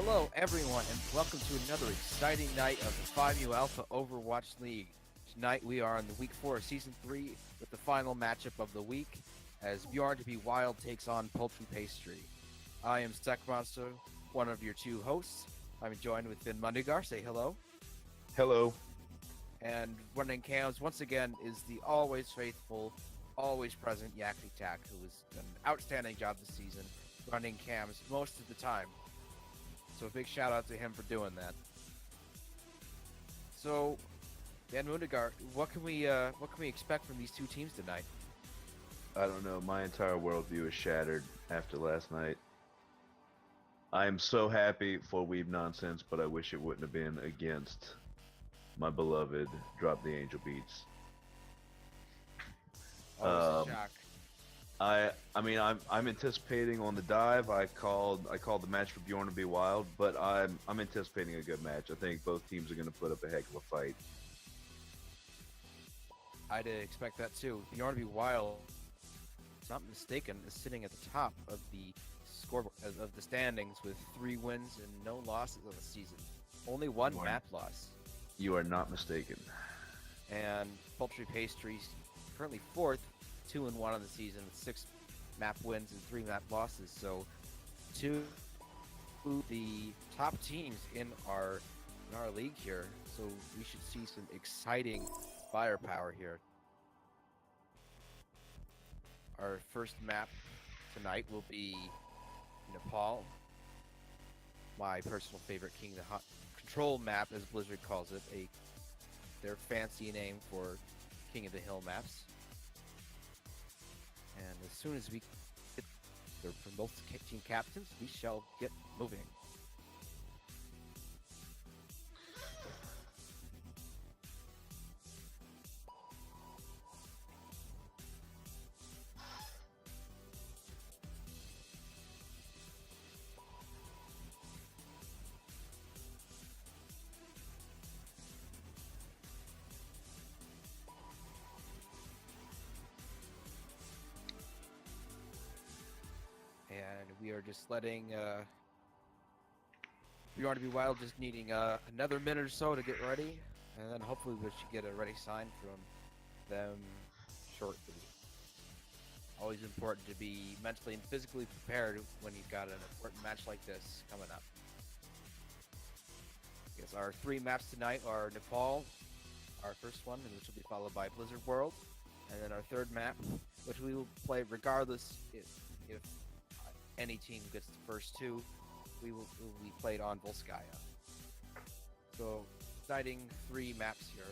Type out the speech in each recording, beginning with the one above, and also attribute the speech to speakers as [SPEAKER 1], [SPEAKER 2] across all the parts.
[SPEAKER 1] Hello, everyone, and welcome to another exciting night of the PMAOWL Alpha Overwatch League. Tonight we are on the Week 4 of Season 3 with the final matchup of the week as Bjorn to be Wild takes on Poultry Pastry. I am Sec Monster, one of your two hosts. I'm joined with Finn Mundigar. Say hello.
[SPEAKER 2] Hello.
[SPEAKER 1] And running cams once again is the always faithful, always present Yakety Tak, who has done an outstanding job this season, running cams most of the time. So a big shout out to him for doing that. So, Dan Mundegar, what can we expect from these two teams tonight?
[SPEAKER 2] I don't know. My entire worldview is shattered after last night. I am so happy for Weeb Nonsense, but I wish it wouldn't have been against my beloved Drop the Angel Beats.
[SPEAKER 1] Always a
[SPEAKER 2] Um,
[SPEAKER 1] shock.
[SPEAKER 2] I mean I'm anticipating on the dive. I called the match for Bjorn to be wild, but I'm anticipating a good match. I think both teams are going to put up a heck of a fight.
[SPEAKER 1] I'd expect that too. Bjorn to be wild, if not mistaken, is sitting at the top of the scoreboard of the standings with 3 wins and no losses on the season. Only one
[SPEAKER 2] You are,
[SPEAKER 1] map loss.
[SPEAKER 2] you are not mistaken.
[SPEAKER 1] And Poultry Pastry's currently fourth, 2-1 on the season with 6 map wins and 3 map losses. So two the top teams in our league here. So we should see some exciting firepower here. Our first map tonight will be Nepal, my personal favorite King of the Hot Control map, as Blizzard calls it, their fancy name for King of the Hill maps. And as soon as we get from both team captains, we shall get moving. And we are just letting Bjorn to be wild, just needing another minute or so to get ready, and then hopefully we should get a ready sign from them shortly. Always important to be mentally and physically prepared when you've got an important match like this coming up. Yes, our 3 maps tonight are Nepal, our first one, which will be followed by Blizzard World, and then our third map, which we will play regardless if any team gets the first 2, will be played on Volskaya. So, exciting 3 maps here.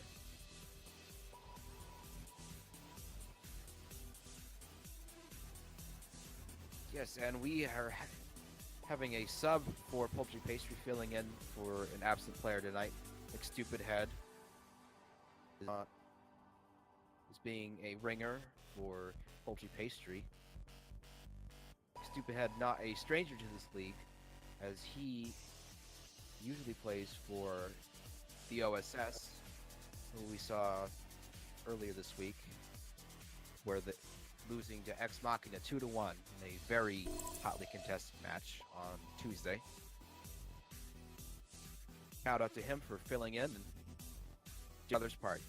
[SPEAKER 1] Yes, and we are having a sub for Poultry Pastry filling in for an absent player tonight. Like Stupid Head is being a ringer for Poultry Pastry. Stupid Head, not a stranger to this league, as he usually plays for the OSS, who we saw earlier this week, where the losing to Ex Machina 2-1 in a very hotly contested match on Tuesday. Shout out to him for filling in and the other's part.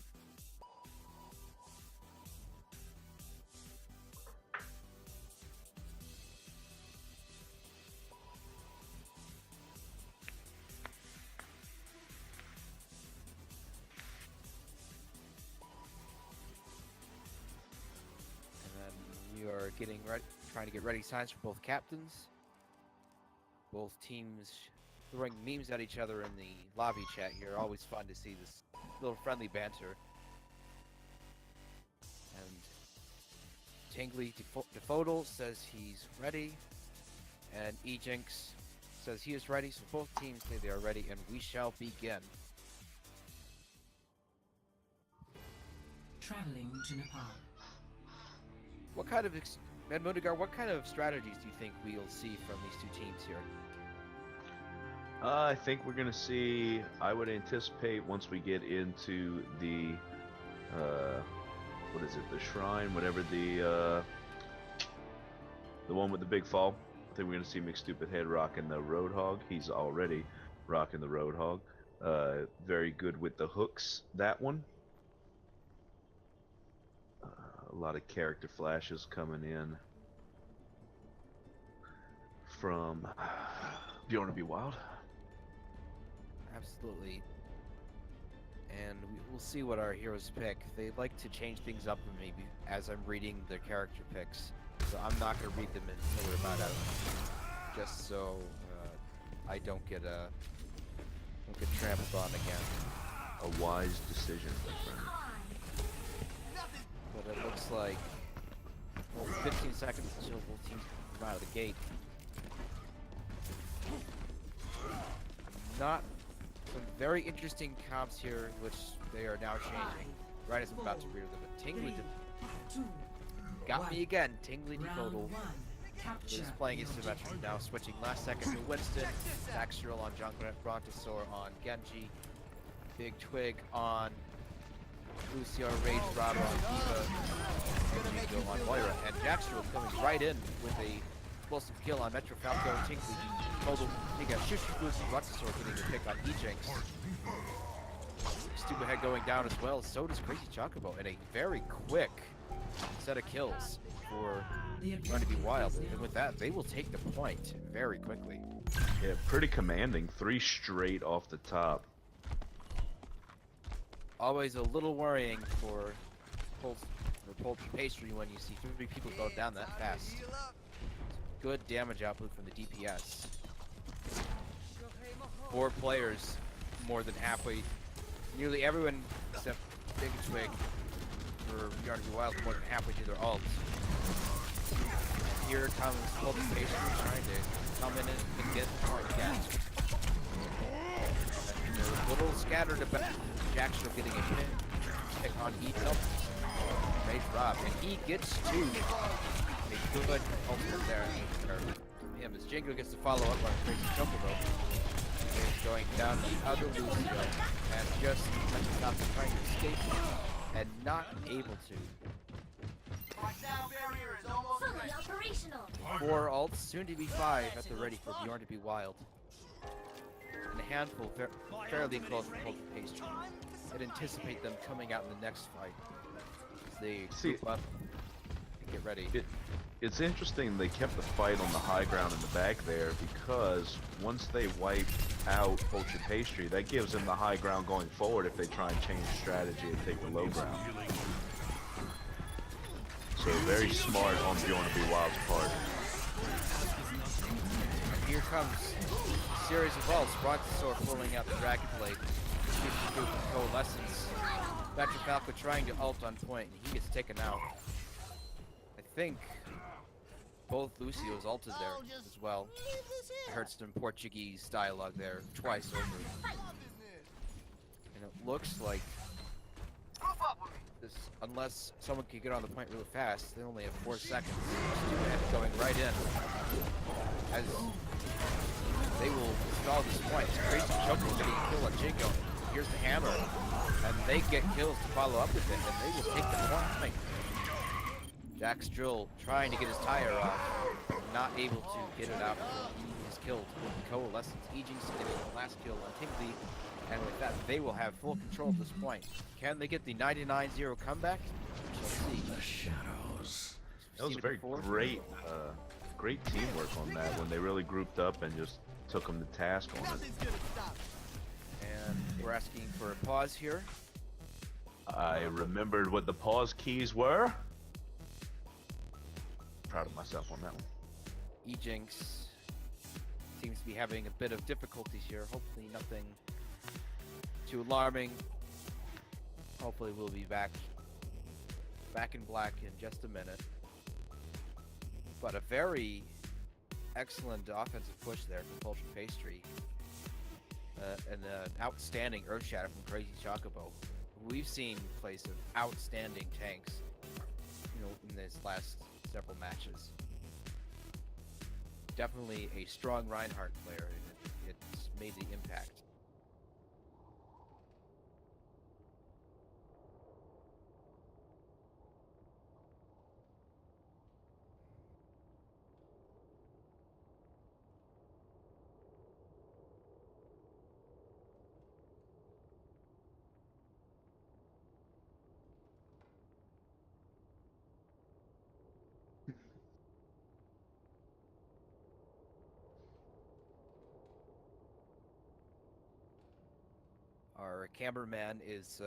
[SPEAKER 1] We are getting ready, trying to get ready signs for both captains. Both teams throwing memes at each other in the lobby chat here. Always fun to see this little friendly banter. And Tingly Defodal says he's ready, and Ejinx says he is ready. So both teams say they are ready, and we shall begin.
[SPEAKER 3] Traveling to Nepal.
[SPEAKER 1] What kind of Mundegar, what kind of strategies do you think we'll see from these two teams here?
[SPEAKER 2] I think we're gonna see. I would anticipate once we get into the, what is it? The shrine, whatever the one with the big fall. I think we're gonna see McStupidHead rocking the Roadhog. He's already rocking the Roadhog. Very good with the hooks. That one. A lot of character flashes coming in from Bjorn to be wild.
[SPEAKER 1] Absolutely. and we'll see what our heroes pick. They like to change things up for me as I'm reading their character picks, so I'm not going to read them until they're about out, just so I don't get trampled on again.
[SPEAKER 2] A wise decision, my friend.
[SPEAKER 1] But it looks like 15 seconds until both teams come out of the gate. Not some very interesting comps here, which they are now changing. Right as I'm about to read them. But Tingly got me again. Tingly decodal. Is playing asymmetric now, switching last second to Winston. Daxtril on Junkrat, Brontosaur on Genji. Big Twig on Lucio, Rage Robber on Eva, and Jingo on Moira. And Daxtril coming right in with a explosive kill on Metro Falco and Tinkley. Total big Shush Boost and Brontosaur getting a pick on E-Jinx. Stupid Head going down as well. So does Crazy Chocobo, and a very quick set of kills for Trying to Be Wild. And with that, they will take the point very quickly.
[SPEAKER 2] Yeah, pretty commanding. 3 straight off the top.
[SPEAKER 1] Always a little worrying for Poultry Pastry when you see 3 people go down that fast. Good damage output from the DPS. 4 players more than halfway. Nearly everyone except Big Twig for Trying to Be Wild more than halfway through their ults. Here comes Poultry Pastry trying to come in and get the point again. They're a little scattered about. Jackstrel getting a hit on E-Tel. Rage Rob, and he gets 2. A good ultimate there from him as Jingo gets to follow up on Crazy Chocobo. He's going down the other Lucio, and just not trying to escape and not able to.
[SPEAKER 3] Fully operational.
[SPEAKER 1] 4 ults, soon to be 5 at the ready for Bjorn to Be Wild. And a handful fairly close for Poultry Pastry. I'd anticipate them coming out in the next fight as they group up and get ready.
[SPEAKER 2] It's interesting they kept the fight on the high ground in the back there, because once they wipe out Poultry Pastry, that gives them the high ground going forward if they try and change strategy and take the low ground. So very smart on Bjorn to Be Wild's part.
[SPEAKER 1] Here comes a series of ults. Brontosaur pulling out the Dragon Blade. Coalescence. Metro Falco trying to ult on point, and he gets taken out. I think both Lucio's ulted there as well. I heard some Portuguese dialogue there twice over. And it looks like this, unless someone can get on the point really fast, they only have 4 seconds. Stupid going right in. As they will stall this point. Crazy Choco getting a kill on Jingo. Here's the hammer. And they get kills to follow up with it, and they will take the point. Daxtril trying to get his tire off, not able to get it out. He is killed with the Coalescence. E-Jinx getting the last kill on Tinkley, and with that, they will have full control at this point. Can they get the 99-0 comeback? We shall see.
[SPEAKER 4] The shadows.
[SPEAKER 2] That was a very great teamwork on that when they really grouped up and just took them to task on it.
[SPEAKER 1] And we're asking for a pause here.
[SPEAKER 2] I remembered what the pause keys were. Proud of myself on that one.
[SPEAKER 1] E-Jinx seems to be having a bit of difficulties here. Hopefully nothing too alarming. Hopefully we'll be back in black in just a minute. But a very excellent offensive push there from Poultry Pastry. And an outstanding Earth Shatter from Crazy Chocobo. We've seen plays of outstanding tanks, in this last several matches. Definitely a strong Reinhardt player, and it's made the impact. our cameraman is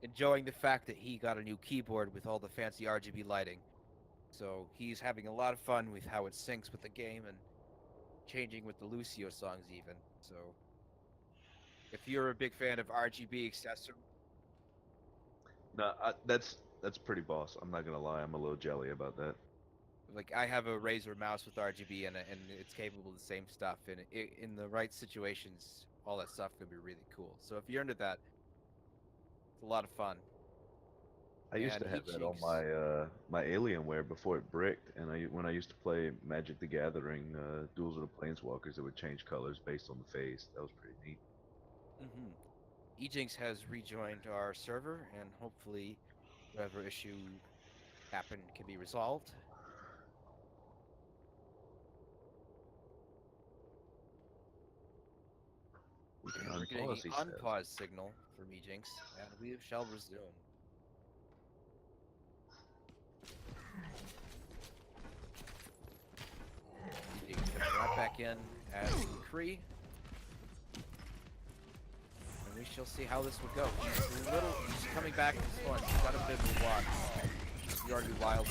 [SPEAKER 1] enjoying the fact that he got a new keyboard with all the fancy RGB lighting. So he's having a lot of fun with how it syncs with the game and changing with the Lucio songs even. So if you're a big fan of RGB accessories,
[SPEAKER 2] No, that's pretty boss. I'm not gonna lie. I'm a little jelly about that.
[SPEAKER 1] like I have a Razer mouse with RGB in it, and it's capable of the same stuff. And in the right situations, all that stuff can be really cool. So if you're into that, it's a lot of fun.
[SPEAKER 2] I used
[SPEAKER 1] And
[SPEAKER 2] to have that on
[SPEAKER 1] Cheeks.
[SPEAKER 2] my Alienware before it bricked, and when I used to play Magic the Gathering, Duels of the Planeswalkers, it would change colors based on the phase. That was pretty neat.
[SPEAKER 1] Ejinx has rejoined our server, and hopefully, whatever issue happened can be resolved.
[SPEAKER 2] We can
[SPEAKER 1] And we're getting
[SPEAKER 2] unpause, he
[SPEAKER 1] an
[SPEAKER 2] says.
[SPEAKER 1] unpause signal from Ejinx, and we shall resume. Ejinx coming right back in as Kree. And we shall see how this would go. He's coming back at this point. He's got a bit of a walk. He's already wild.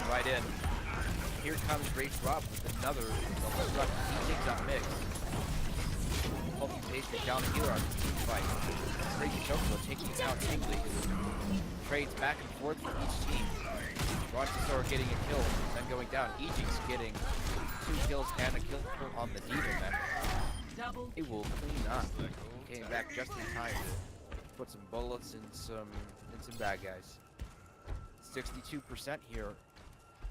[SPEAKER 1] Right in. Here comes Rage Rob with another double struck. He takes out Mix. Poultry Pastry down the healer on the team fight. Crazy Chocobo taking out Tingley, who trades back and forth for each team. Rochester getting a kill, then going down. Ejinx getting 2 kills and a kill on the Demon then. It will clean up. Came back just in time to put some bullets in some bad guys. 62% here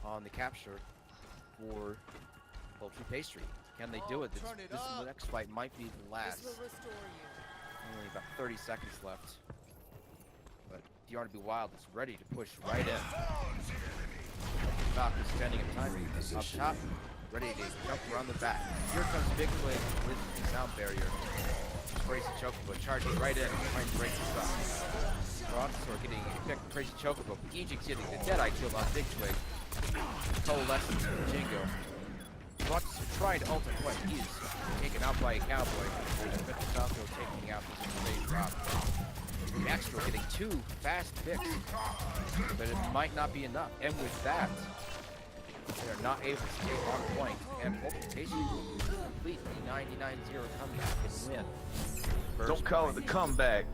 [SPEAKER 1] on the capture for Poultry Pastry. Can they do it? This next fight might be the last. Only about 30 seconds left. But Bjorn to be wild is ready to push right in. Falcon standing in time up top, ready to jump around the back. Here comes Big Twig with the sound barrier. Crazy Chocobo charging right in, trying to break the stop. Brontosaur getting picked, Crazy Chocobo. Ejinx getting the Deadeye kill on Big Twig. Coalescence from Jingo. Brontosaur trying to ult it, but he's taken out by a cowboy. And Falco taking out this phase drop. Maxwell getting 2 fast picks, but it might not be enough. And with that, they're not able to stay on point. And Pastry will complete the 99-0 comeback and win.
[SPEAKER 2] Don't call it the comeback.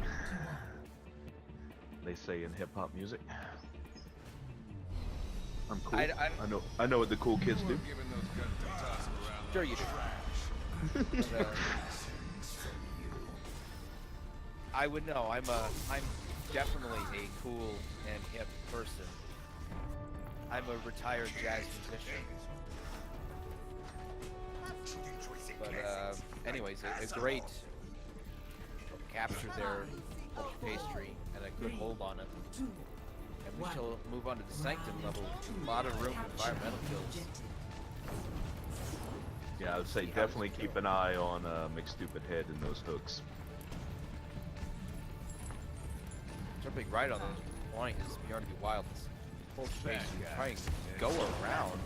[SPEAKER 2] They say in hip hop music. I'm cool. I know what the cool kids do.
[SPEAKER 1] Sure you do. But, I would know. I'm definitely a cool and hip person. I'm a retired jazz musician. But anyways, a great capture there, Pastry, and a good hold on it. And we shall move on to the Sanctum level. A lot of room for environmental kills.
[SPEAKER 2] Yeah, I would say definitely keep an eye on McStupid Head and those hooks.
[SPEAKER 1] Jumping right on the point is Bjorn to be wild. Full space trying to go around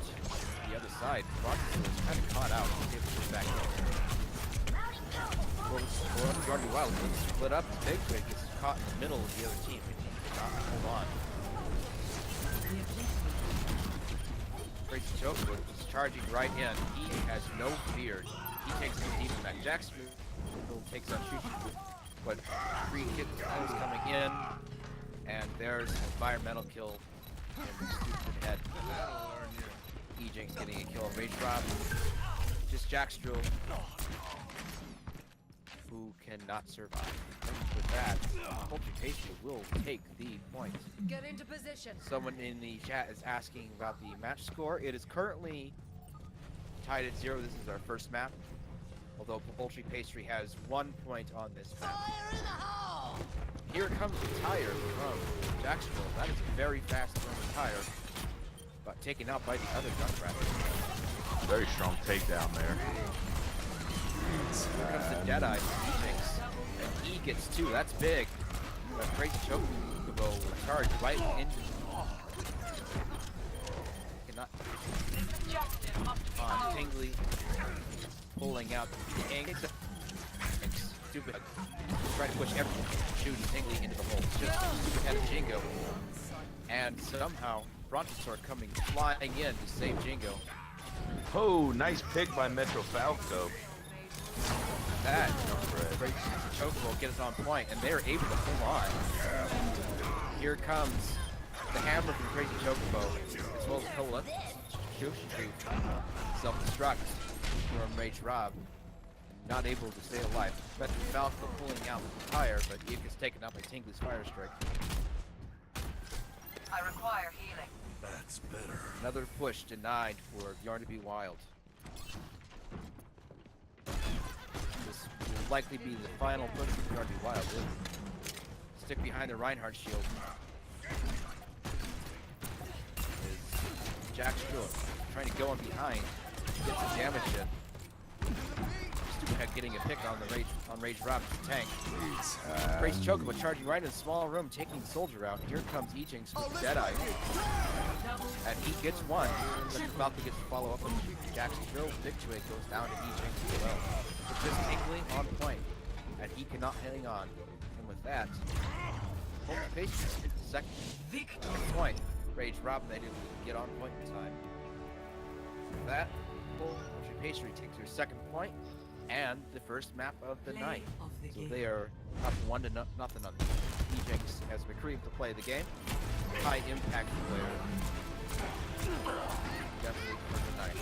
[SPEAKER 1] the other side. Rochester was kind of caught out. He's able to get back in. Well, Bjorn to be wild. Let's split up. Big Twig gets caught in the middle of the other team. He cannot hold on. Crazy Chocobo is charging right in. He has no fear. He takes the team back. Jack's takes out Shushi, but free kick is coming in, and there's an environmental kill in the stupid head. Ejinx getting a kill on Rage Rob. Just Jackstrel, who cannot survive. And with that, Poultry Pastry will take the point.
[SPEAKER 3] Get into position.
[SPEAKER 1] Someone in the chat is asking about the match score. It is currently tied at 0. This is our first map. Although Poultry Pastry has 1 point on this map.
[SPEAKER 3] Fire in the hole!
[SPEAKER 1] Here comes the tire from Jacksonville. That is a very fast running tire. But taken out by the other Junkrat.
[SPEAKER 2] Very strong takedown there.
[SPEAKER 1] Here comes the Deadeye from Ejinx. And he gets 2. That's big. But Crazy Chocobo will charge right into cannot on Tingley pulling out the King. Stupid. Trying to push everyone, shooting Tingly into the hole. Just stupid head of Jingo. And somehow, Brontosaur coming flying in to save Jingo.
[SPEAKER 2] Oh, nice pick by Metro Falco.
[SPEAKER 1] That great Chocobo gets us on point, and they're able to pull on. Here comes the hammer from Crazy Chocobo, as well as Cola. Self-destruct from Rage Rob. Not able to stay alive. Metro Falco pulling out the tire, but Eve gets taken out by Tingly's Fire Strike.
[SPEAKER 3] I require healing.
[SPEAKER 4] That's better.
[SPEAKER 1] Another push denied for Bjorn to be wild. This will likely be the final push for Bjorn to be wild. Stick behind the Reinhardt shield. Is Jack Stewart trying to go in behind, get some damage in. Stupid getting a pick on the Rage Rob's tank. Crazy Chocobo charging right in a small room, taking the soldier out. Here comes E-Jinx with Deadeye. And he gets one. But Falco gets to follow up with Jackson Drill. Victory goes down to E-Jinx as well. It's just Tingly on point. And he cannot hang on. And with that, Poultry Pastry second point. Rage Rob they didn't get on point in time. With that, Poultry Pastry takes their second point and the first map of the night. So they are up 1-0 on E-Jinx as McCree to play the game. High impact player. Definitely for the night.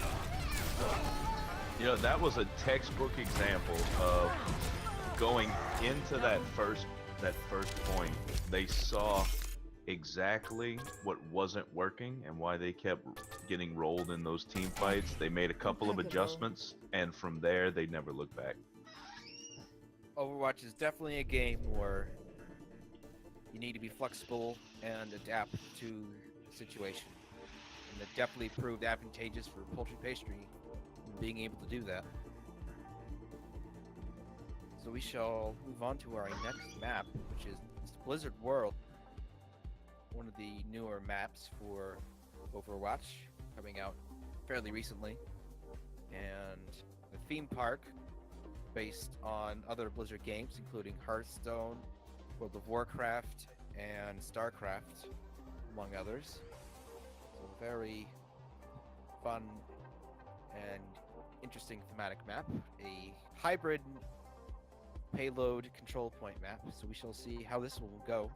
[SPEAKER 2] You know, that was a textbook example of going into that first point. They saw exactly what wasn't working and why they kept getting rolled in those team fights. They made a couple of adjustments, and from there they never looked back.
[SPEAKER 1] Overwatch is definitely a game where you need to be flexible and adapt to the situation. And it definitely proved advantageous for Poultry Pastry in being able to do that. So we shall move on to our next map, which is Blizzard World. One of the newer maps for Overwatch, coming out fairly recently. And the theme park, based on other Blizzard games, including Hearthstone, World of Warcraft, and StarCraft, among others. So very fun and interesting thematic map. A hybrid payload control point map, so we shall see how this will go.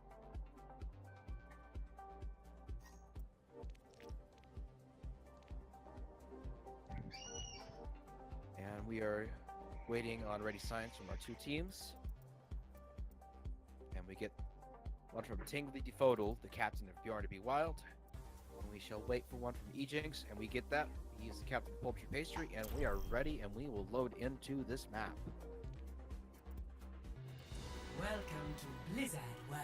[SPEAKER 1] And we are waiting on ready signs from our two teams. And we get one from Tingly Defodal, the captain of Bjorn to be wild. And we shall wait for one from E-Jinx, and we get that. He is the captain of Poultry Pastry, and we are ready, and we will load into this map.
[SPEAKER 3] Welcome to Blizzard World.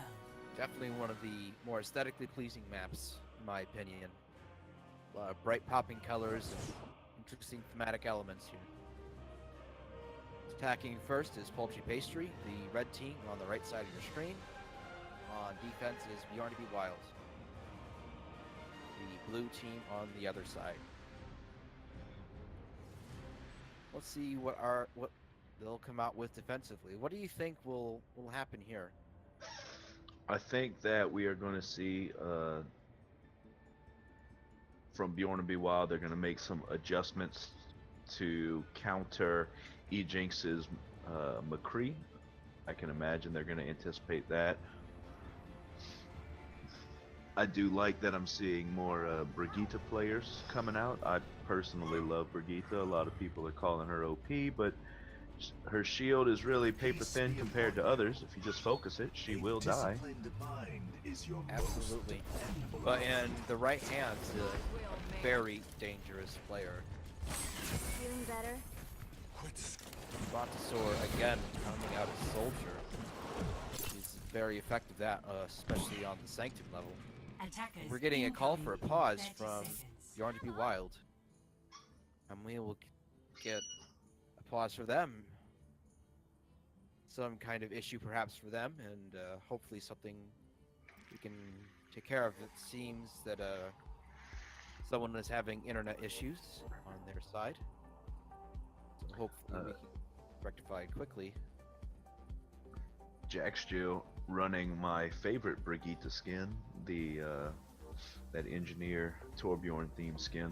[SPEAKER 1] Definitely one of the more aesthetically pleasing maps, in my opinion. Bright popping colors and interesting thematic elements here. Attacking first is Poultry Pastry, the red team on the right side of your screen. On defense is Bjorn to be wild, the blue team on the other side. Let's see what they'll come out with defensively. What do you think will happen here?
[SPEAKER 2] I think that we are going to see from Bjorn to be wild, they're going to make some adjustments to counter E-Jinx's McCree. I can imagine they're going to anticipate that. I do like that I'm seeing more Brigitte players coming out. I personally love Brigitte. A lot of people are calling her OP, but her shield is really paper thin compared to others. If you just focus it, she will die.
[SPEAKER 1] Absolutely. But in the right hands, a very dangerous player.
[SPEAKER 5] Feeling better?
[SPEAKER 1] Brontosaur again coming out as soldier. He's very effective especially on the Sanctum level.
[SPEAKER 3] Attackers
[SPEAKER 1] We're getting a call for a
[SPEAKER 3] incoming
[SPEAKER 1] pause
[SPEAKER 3] 30
[SPEAKER 1] from
[SPEAKER 3] seconds.
[SPEAKER 1] Bjorn to be wild. And we will get a pause for them. Some kind of issue perhaps for them, and hopefully something we can take care of. It seems that someone is having internet issues on their side. So hopefully we can rectify it quickly.
[SPEAKER 2] Jackstill running my favorite Brigitte skin, the that engineer Torbjorn theme skin.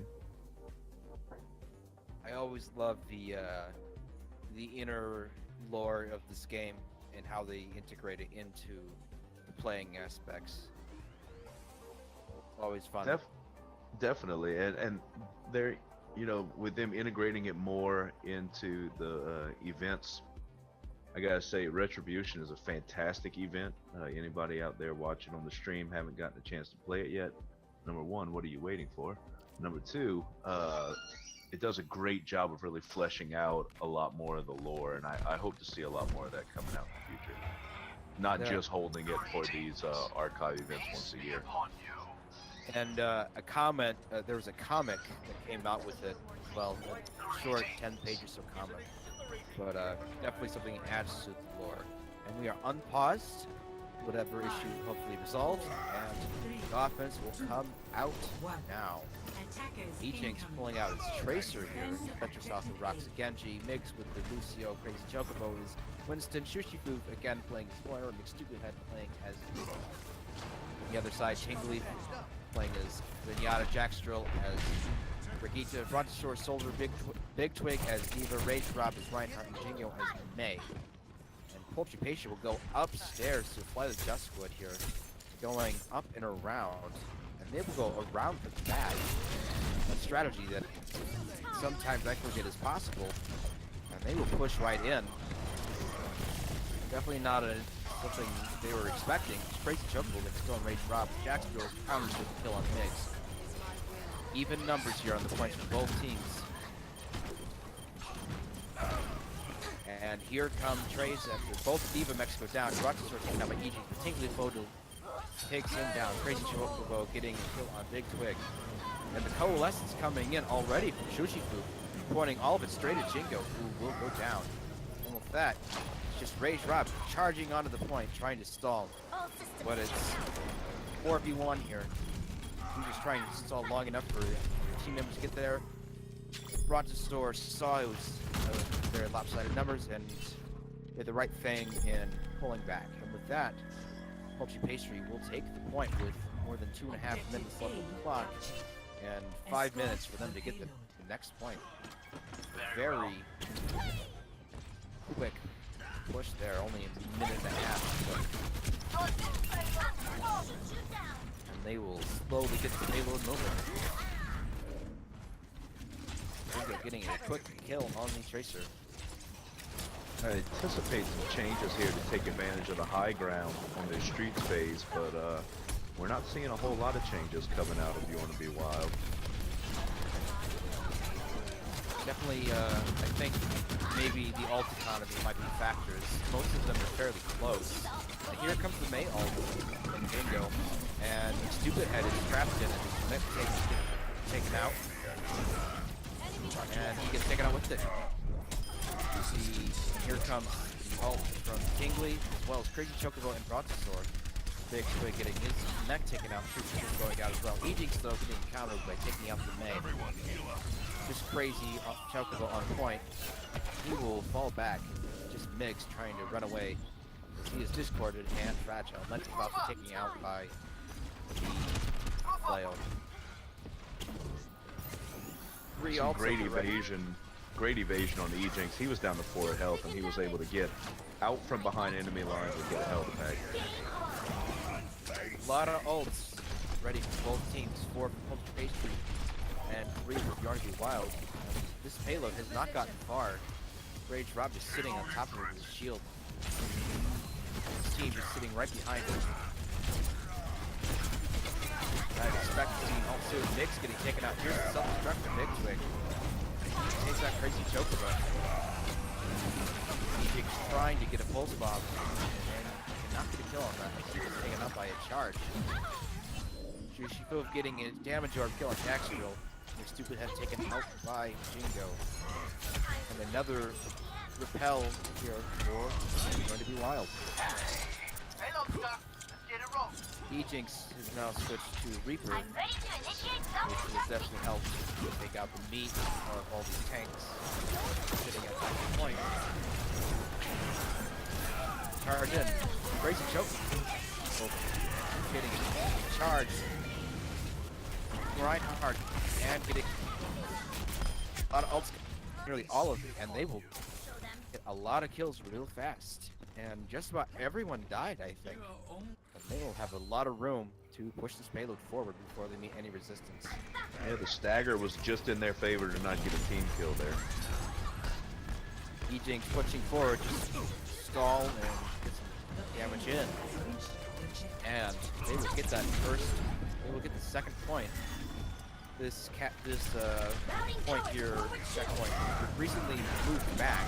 [SPEAKER 1] I always love the inner lore of this game and how they integrate it into the playing aspects. It's always fun.
[SPEAKER 2] Definitely, and they're, you know, with them integrating it more into the events. I gotta say, Retribution is a fantastic event. Anybody out there watching on the stream haven't gotten a chance to play it yet, number one, what are you waiting for? Number two, it does a great job of really fleshing out a lot more of the lore, and I hope to see a lot more of that coming out in the future. Not just holding it for these archive events once a year.
[SPEAKER 1] And a comment, there was a comic that came out with it, well, a short 10 pages of comic, but definitely something that adds to the lore. And we are unpaused, whatever issue hopefully resolved, and the offense will come out now. Jinx pulling out his Tracer here, Petrus off the rocks Genji, Mix with the Lucio, Crazy Chocobo is Winston, Shushifu again playing as Moira, McStupidhead playing as on the other side, Tingleaf playing as Zenyatta, Jackstrill as Brigitte, Brontosaurus, Soldier, Big Twig as Diva, Rage Rob as Reinhardt, and Jingo as May. And Poultry Pastry will go upstairs to fly the Duskwood here, going up and around. And they will go around the back. A strategy that sometimes I forget is possible. And they will push right in. Definitely not something they were expecting. Crazy Chocobo gets still Rage Rob. Jacksonville counters with the kill on Mix. Even numbers here on the points for both teams. And here come Trace after both Diva Mechs go down. Brontosaurus taken out by EG. The Tinkly Photo takes him down. Crazy Chocobo getting a kill on Big Twig. And the Coalescence coming in already from Shushifu, pointing all of it straight at Jingo, who will go down. And with that, it's just Rage Rob charging onto the point, trying to stall. But it's 4v1 here. He's just trying to stall long enough for team members to get there. Brontosaurus saw it was very lopsided numbers and did the right thing in pulling back. And with that, Poultry Pastry will take the point with more than 2.5 minutes left on the clock and 5 minutes for them to get the next point. Very quick push there, only a minute and a half. And they will slowly get the payload moving. Jingo getting a quick kill on the Tracer.
[SPEAKER 2] I anticipate some changes here to take advantage of the high ground on their streets phase, but we're not seeing a whole lot of changes coming out of Bjorn to be Wild.
[SPEAKER 1] Definitely, I think maybe the ult economy might be factors. Most of them are fairly close. And here comes the May ult from Jingo, and Stupidhead is trapped in it. His mech taken out, and he gets taken out with it. You see, here comes the ult from Tingly, as well as Crazy Chocobo and Brontosaurus. Big Twig getting his mech taken out, Truth going out as well. Ejinx though getting countered by taking out the May. Just Crazy Chocobo on point. He will fall back, just Mix trying to run away. He is discorded and fragile. Lent about taking out by the flail.
[SPEAKER 2] Great evasion on the Ejinx. He was down to 4 health, and he was able to get out from behind enemy lines and get a health pack.
[SPEAKER 1] A lot of ults ready for both teams. 4 for Poultry Pastry and 3 for Bjorn to be Wild. This payload has not gotten far. Rage Rob just sitting on top of his shield. His team is sitting right behind him. I expect to see also Mix getting taken out. Here's the self-destruct from Big Twig. Takes that Crazy Chocobo. Ejinx trying to get a pulse bomb and cannot get a kill on that. He was taken out by a charge. Shushifu getting a damage orb kill on Jackstrill. Their Stupidhead taken out by Jingo. And another repel here for going to be Wild. Ejinx has now switched to Reaper, which will definitely help take out the meat of all these tanks sitting at that point. charge in. Crazy choke. Oh, getting charged. Reinhardt and getting a lot of ults, nearly all of it, and they will get a lot of kills real fast. And just about everyone died, I think. And they will have a lot of room to push this payload forward before they meet any resistance.
[SPEAKER 2] Yeah, the stagger was just in their favor to not get a team kill there.
[SPEAKER 1] Jinx pushing forward, just stall and get some damage in. And they will get that first, they will get the second point. This point here, checkpoint, recently moved back.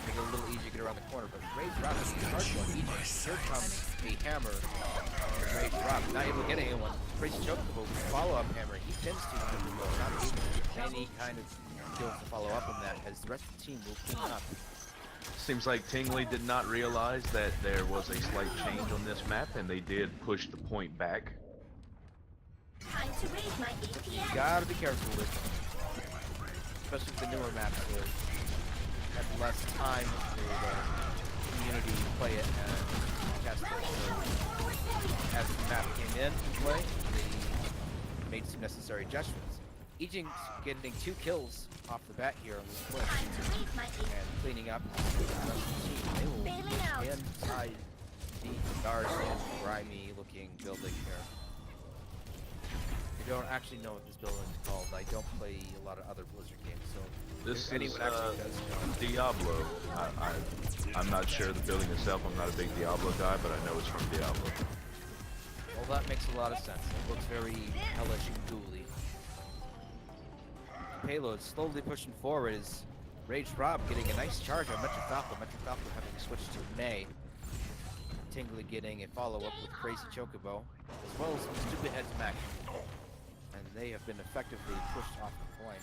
[SPEAKER 1] Make it a little easier to get around the corner, but Rage Rob is charged on Egypt. Here comes a hammer. Rage Rob not able to get anyone. Crazy Chocobo follow-up hammer. He tends to not able to get any kind of kills to follow up on that, as the rest of the team will clean up.
[SPEAKER 2] Seems like Tingley did not realize that there was a slight change on this map, and they did push the point back.
[SPEAKER 5] Time to raise my APM.
[SPEAKER 1] Gotta be careful with, especially with the newer maps. Had less time for the community to play it and test it. So as the map came in to play, they made some necessary adjustments. Ejing's getting 2 kills off the bat here on this push
[SPEAKER 5] Time to raise my APM.
[SPEAKER 1] and cleaning up the rest of the team. They will
[SPEAKER 5] Bailing out.
[SPEAKER 1] inside the dark and grimy looking building here. I don't actually know what this building is called. I don't play a lot of other Blizzard games, so
[SPEAKER 2] This
[SPEAKER 1] if anyone actually does know.
[SPEAKER 2] Diablo. I'm not sure the building itself. I'm not a big Diablo guy, but I know it's from Diablo.
[SPEAKER 1] Well, that makes a lot of sense. It looks very hellish and ghouly. Payload slowly pushing forward is Rage Rob getting a nice charge on Metro Falco. Metro Falco having switched to May. Tingley getting a follow-up with Crazy Chocobo, as well as Stupid Head's Mech. And they have been effectively pushed off the point.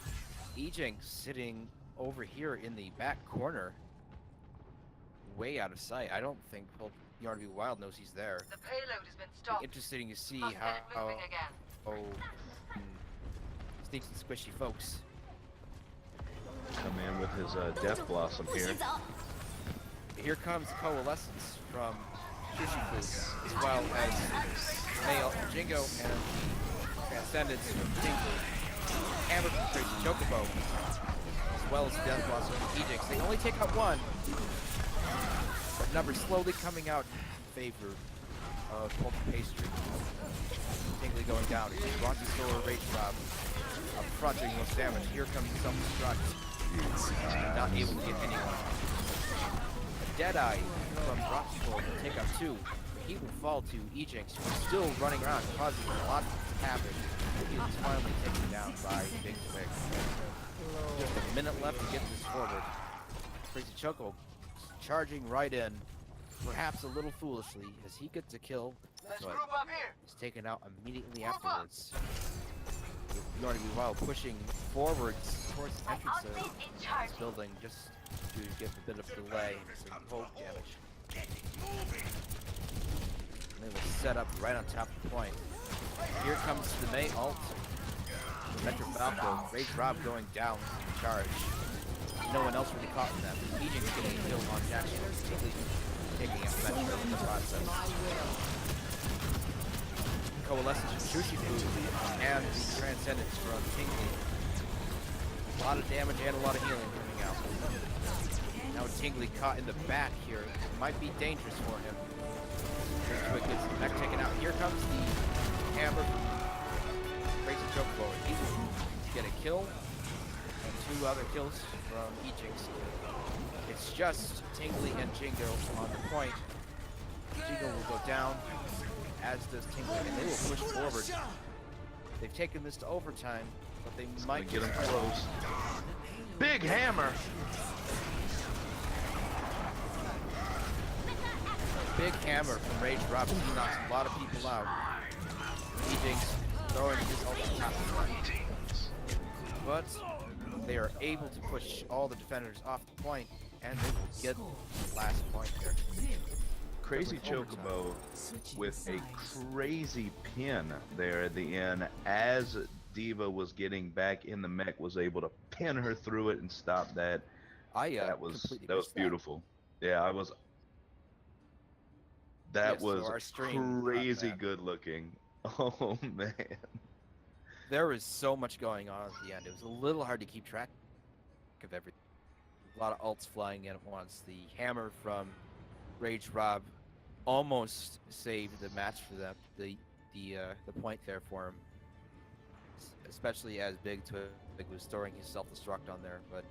[SPEAKER 1] Ejing sitting over here in the back corner, way out of sight. I don't think Bjorn Wild knows he's there.
[SPEAKER 3] The payload has been stopped.
[SPEAKER 1] Interesting to see
[SPEAKER 3] Must get it
[SPEAKER 1] how
[SPEAKER 3] moving again.
[SPEAKER 1] sneaky squishy folks.
[SPEAKER 2] Come in with his Death Blossom here.
[SPEAKER 5] He's up.
[SPEAKER 1] Here comes Coalescence from Sushi Food, as well as Male Jingo and Transcendence from Tingley. Hammer from Crazy Chocobo, as well as Death Blossom from Ejix. They only take out one, but numbers slowly coming out in favor of Poultry Pastry. Tingley going down. Brontosaur Rage Rob up front doing most damage. Here comes Self-Destruct. Not able to get anyone. A Deadeye from Brontosaur will take out 2. He will fall to Ejix, who's still running around, causing a lot of havoc. He is finally taken down by Big Twig. Just a minute left to get this forward. Crazy Choco charging right in, perhaps a little foolishly, as he gets a kill,
[SPEAKER 3] Let's
[SPEAKER 1] but
[SPEAKER 3] group up here.
[SPEAKER 1] is taken out immediately afterwards. Bjorn Wild pushing forwards towards the entrance of this building just to give a bit of delay and some poke damage. And they will set up right on top of the point. Here comes the May ult. Metro Falco, Rage Rob going down in charge. No one else really caught in that. Ejing is getting a kill on Jackson, taking out Metro in the process. Coalescence from Sushi Food and the Transcendence from Tingley. A lot of damage and a lot of healing coming out. Now Tingley caught in the back here. It might be dangerous for him. Quick gets the mech taken out. Here comes the hammer from Crazy Chocobo. He will get a kill and 2 other kills from Ejix. It's just Tingley and Jingo on the point. Jingo will go down, as does Tingley, and they will push forward. They've taken this to overtime, but they might
[SPEAKER 2] Get him close. Big hammer!
[SPEAKER 1] Big hammer from Rage Rob. He knocks a lot of people out. Ejix throwing his ult on top of that. But they are able to push all the defenders off the point, and they will get the last point here.
[SPEAKER 2] Crazy Chocobo with a crazy pin there at the end, as Diva was getting back in the mech, was able to pin her through it and stop that.
[SPEAKER 1] I
[SPEAKER 2] That was
[SPEAKER 1] completely missed
[SPEAKER 2] beautiful. Yeah, That
[SPEAKER 1] Yes, so
[SPEAKER 2] was
[SPEAKER 1] our stream caught
[SPEAKER 2] crazy
[SPEAKER 1] that.
[SPEAKER 2] good looking. Oh man.
[SPEAKER 1] There was so much going on at the end. It was a little hard to keep track of everything. A lot of ults flying in at once. The hammer from Rage Rob almost saved the match for them. The point there for him, especially as Big Twig was storing his self-destruct on there, but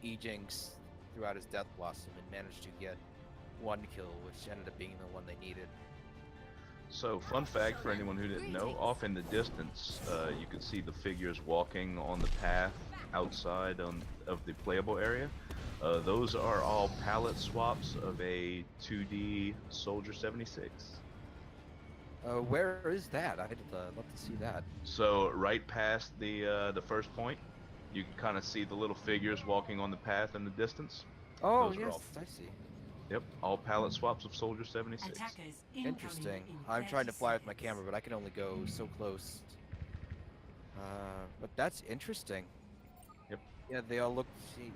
[SPEAKER 1] Ejinx threw out his Death Blossom and managed to get one kill, which ended up being the one they needed.
[SPEAKER 2] So, fun fact for anyone who didn't know, off in the distance, you can see the figures walking on the path outside of the playable area. Those are all palette swaps of a 2D Soldier 76.
[SPEAKER 1] Where is that? I'd love to see that.
[SPEAKER 2] So, right past the first point, you can kind of see the little figures walking on the path in the distance.
[SPEAKER 1] Oh,
[SPEAKER 2] Those are
[SPEAKER 1] yes,
[SPEAKER 2] all.
[SPEAKER 1] I see.
[SPEAKER 2] Yep, all palette swaps of Soldier 76.
[SPEAKER 1] Interesting. I'm trying to fly with my camera, but I can only go so close. But that's interesting.
[SPEAKER 2] Yep.
[SPEAKER 1] Yeah, they all look seem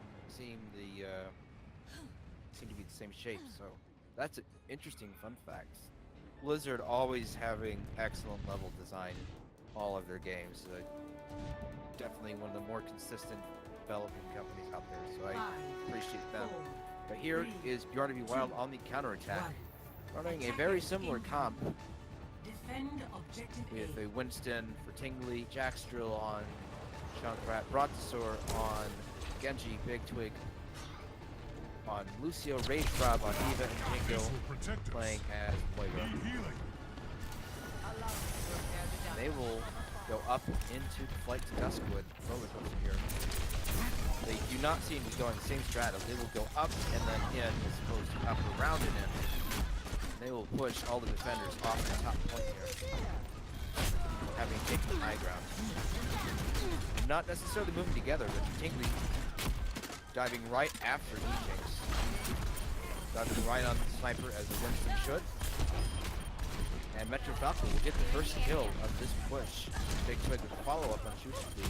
[SPEAKER 1] to be the same shape. So that's an interesting fun fact. Blizzard always having excellent level design in all of their games. Definitely one of the more consistent developing companies out there. So I appreciate them. But here is Bjorn vs.Poultry on the counterattack, running a very similar comp with a Winston for Tingley, Jackstrill on Junkrat, Brontosaur on Genji, Big Twig on Lucio, Rage Rob on Eva, and Jingo playing as Moira. They will go up into the flight to Duskwood roller coaster here. They do not seem to go in the same stratum. They will go up and then in as opposed to up around and in. And they will push all the defenders off the top point here, having taken the high ground. Not necessarily moving together, but Tingley diving right after Ejinx. Diving right on the sniper as the Winston should. And Metro Falcon will get the first kill of this push. Big Twig with a follow-up on Shushiku,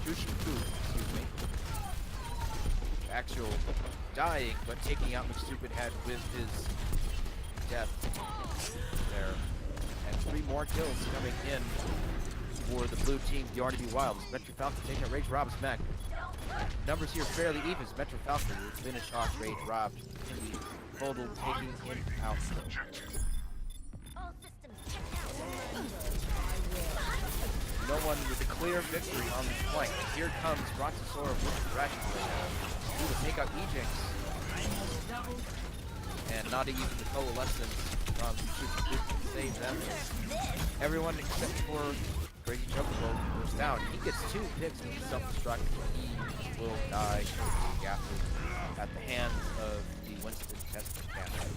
[SPEAKER 1] excuse me. Actual dying, but taking out McStupid Head with his death there. And 3 more kills coming in for the blue team, Bjorn vs.Poultry. Metro Falcon taking a Rage Rob's mech. Numbers here fairly even as Metro Falcon will finish off Rage Rob. Foldle taking him out.
[SPEAKER 5] All systems checked out.
[SPEAKER 1] No one with a clear victory on this flank. And here comes Brontosaur with the Dragon Blade. He will take out Ejinx. And not even the coalescence from Shushiku can save them. Everyone except for Crazy Chocobo goes down. He gets 2 picks with self-destruct. He will die at the hands of the Winston Testing Cannon.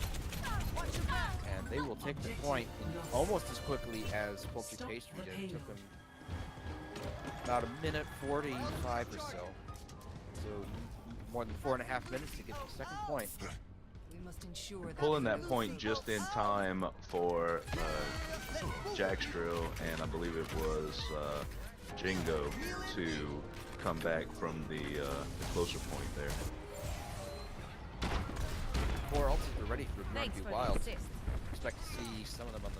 [SPEAKER 1] And they will take the point almost as quickly as Poultry Pastry did. It took them about 1:45 or so. So more than 4.5 minutes to get the second point.
[SPEAKER 3] We must ensure that
[SPEAKER 2] Pulling that point just in time for Jackstrill and I believe it was Jingo to come back from the closer point there.
[SPEAKER 1] 4 ults are ready for Bjorn
[SPEAKER 3] Thanks for
[SPEAKER 1] vs.Poultry.
[SPEAKER 3] the assist.
[SPEAKER 1] Expect to see some of them on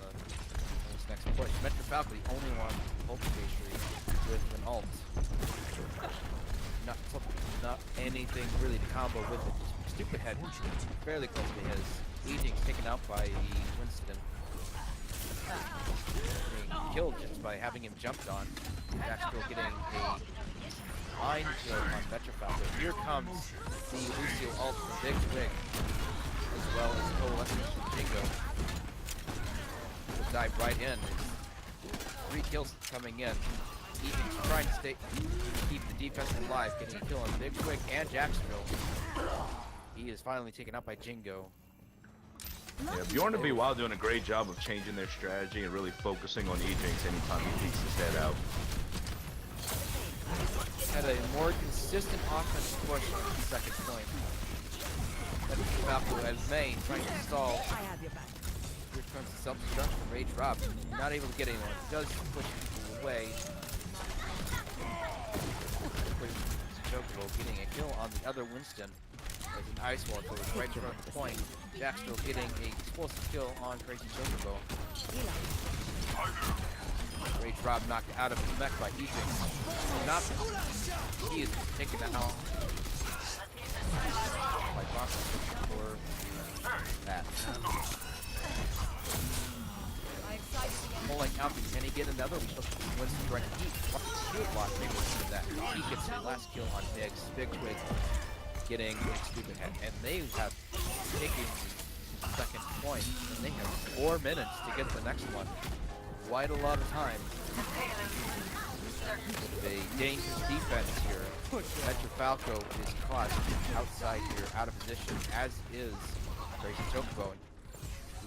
[SPEAKER 1] this next push. Metro Falcon, the only one Poultry Pastry with an ult. Not anything really to combo with it. Stupid Head, fairly close to his. Ejinx taken out by the Winston. Being killed just by having him jumped on. Jackstrill getting a line kill on Metro Falcon. Here comes the Lucio ult from Big Twig, as well as Coalescence from Jingo. Will dive right in. 3 kills coming in. Ejinx trying to keep the defense alive, getting a kill on Big Twig and Jackstrill. He is finally taken out by Jingo.
[SPEAKER 2] Yeah, Bjorn vs.Poultry doing a great job of changing their strategy and really focusing on Ejinx anytime he peeks his head out.
[SPEAKER 1] Had a more consistent offensive push on the second point. Metro Falcon as May trying to stall. Here comes the self-destruct from Rage Rob. Not able to get anyone. Does push people away. Chocobo getting a kill on the other Winston. There's an ice wall goes right in front of the point. Jackstrel getting a explosive kill on Crazy Chocobo. Rage Rob knocked out of his mech by Ejix. Not he is taken out by Boston for that. Pulling out, can he get another? We shall win some direct heat. Watch the shield lock, maybe we'll see that. He gets the last kill on Biggs. Big Twig getting a stupid head. And they have taken the second point. And they have 4 minutes to get the next one. Quite a lot of time. A dangerous defense here. Metro Falco is caught outside here, out of position, as is Crazy Chocobo.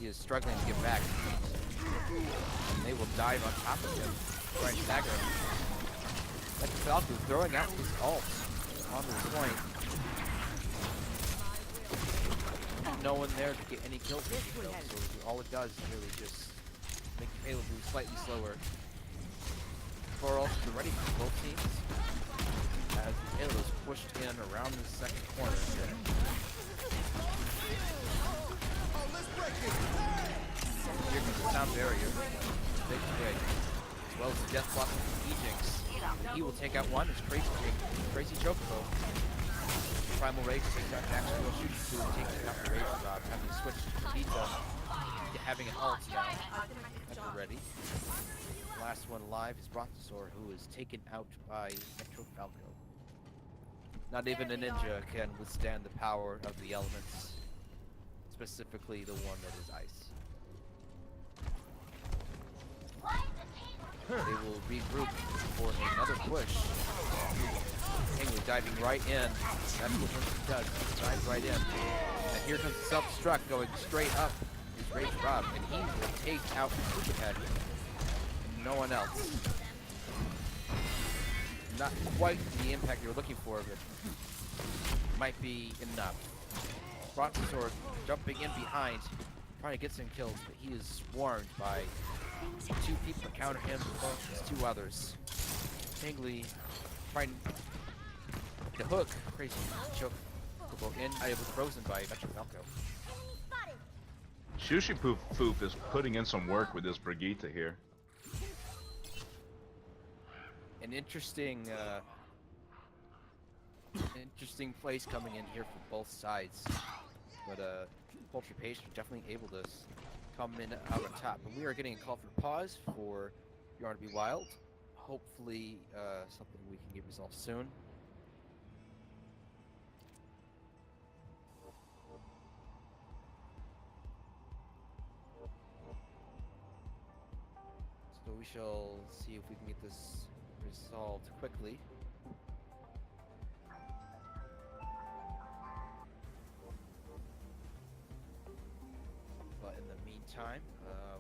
[SPEAKER 1] He is struggling to get back. And they will dive on top of him, trying to stagger him. Metro Falco throwing out his ult onto the point. No one there to get any kills with him, so all it does is really just make the payload move slightly slower. For also the ready for both teams, as the payload is pushed in around the second corner. Here comes the sound barrier. Big Twig, as well as the death block from Ejix. He will take out one. It's Crazy Chocobo. Primal Rage takes out Jackson. Shoots two and takes out the Rage Rob, having to switch to Vita, having an ult now. That's ready. Last one alive is Brontosaur, who is taken out by Metro Falco. Not even a ninja can withstand the power of the elements, specifically the one that is ice. They will regroup for another push. Anyway, diving right in. That's what he does. Dives right in. And here comes the self-destruct going straight up. His Rage Rob, and he will take out the stupid head. No one else. Not quite the impact you're looking for, but might be enough. Brontosaur jumping in behind, trying to get some kills, but he is swarmed by 2 people to counter him, plus 2 others. Tingly trying to hook Crazy Chocobo in. I was frozen by Metro Falco.
[SPEAKER 4] Sushi Poof is putting in some work with this Brigitte here.
[SPEAKER 1] An interesting place coming in here for both sides, but Poultry Pastry definitely able to come in out on top. But we are getting a call for pause for Bjorn to be wild. Hopefully, something we can get resolved soon. So we shall see if we can get this resolved quickly. But in the meantime,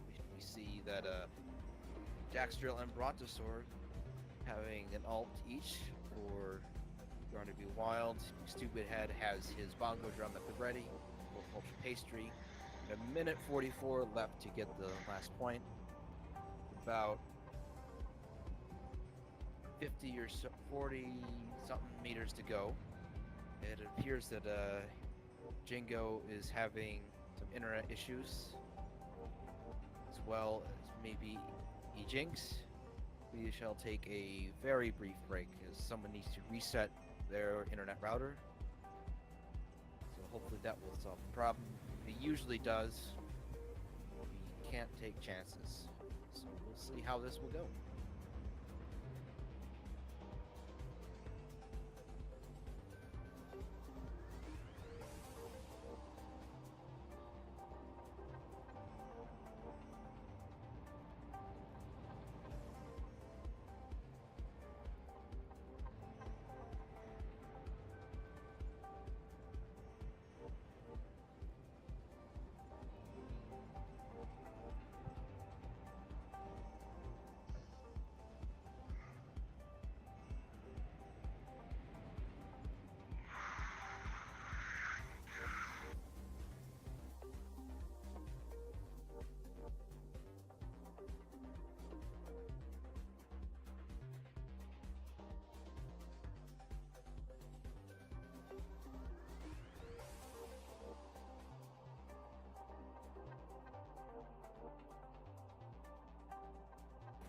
[SPEAKER 1] we see that Jackstrel and Brontosaur having an ult each for Going to Be Wild. Stupid Head has his bongo drum at the ready for Poultry Pastry. 1:44 left to get the last point. About 50 or so, 40 something meters to go. It appears that Jingo is having some internet issues, as well as maybe Ejinx. We shall take a very brief break as someone needs to reset their internet router. So hopefully that will solve the problem. It usually does. We can't take chances. So we'll see how this will go.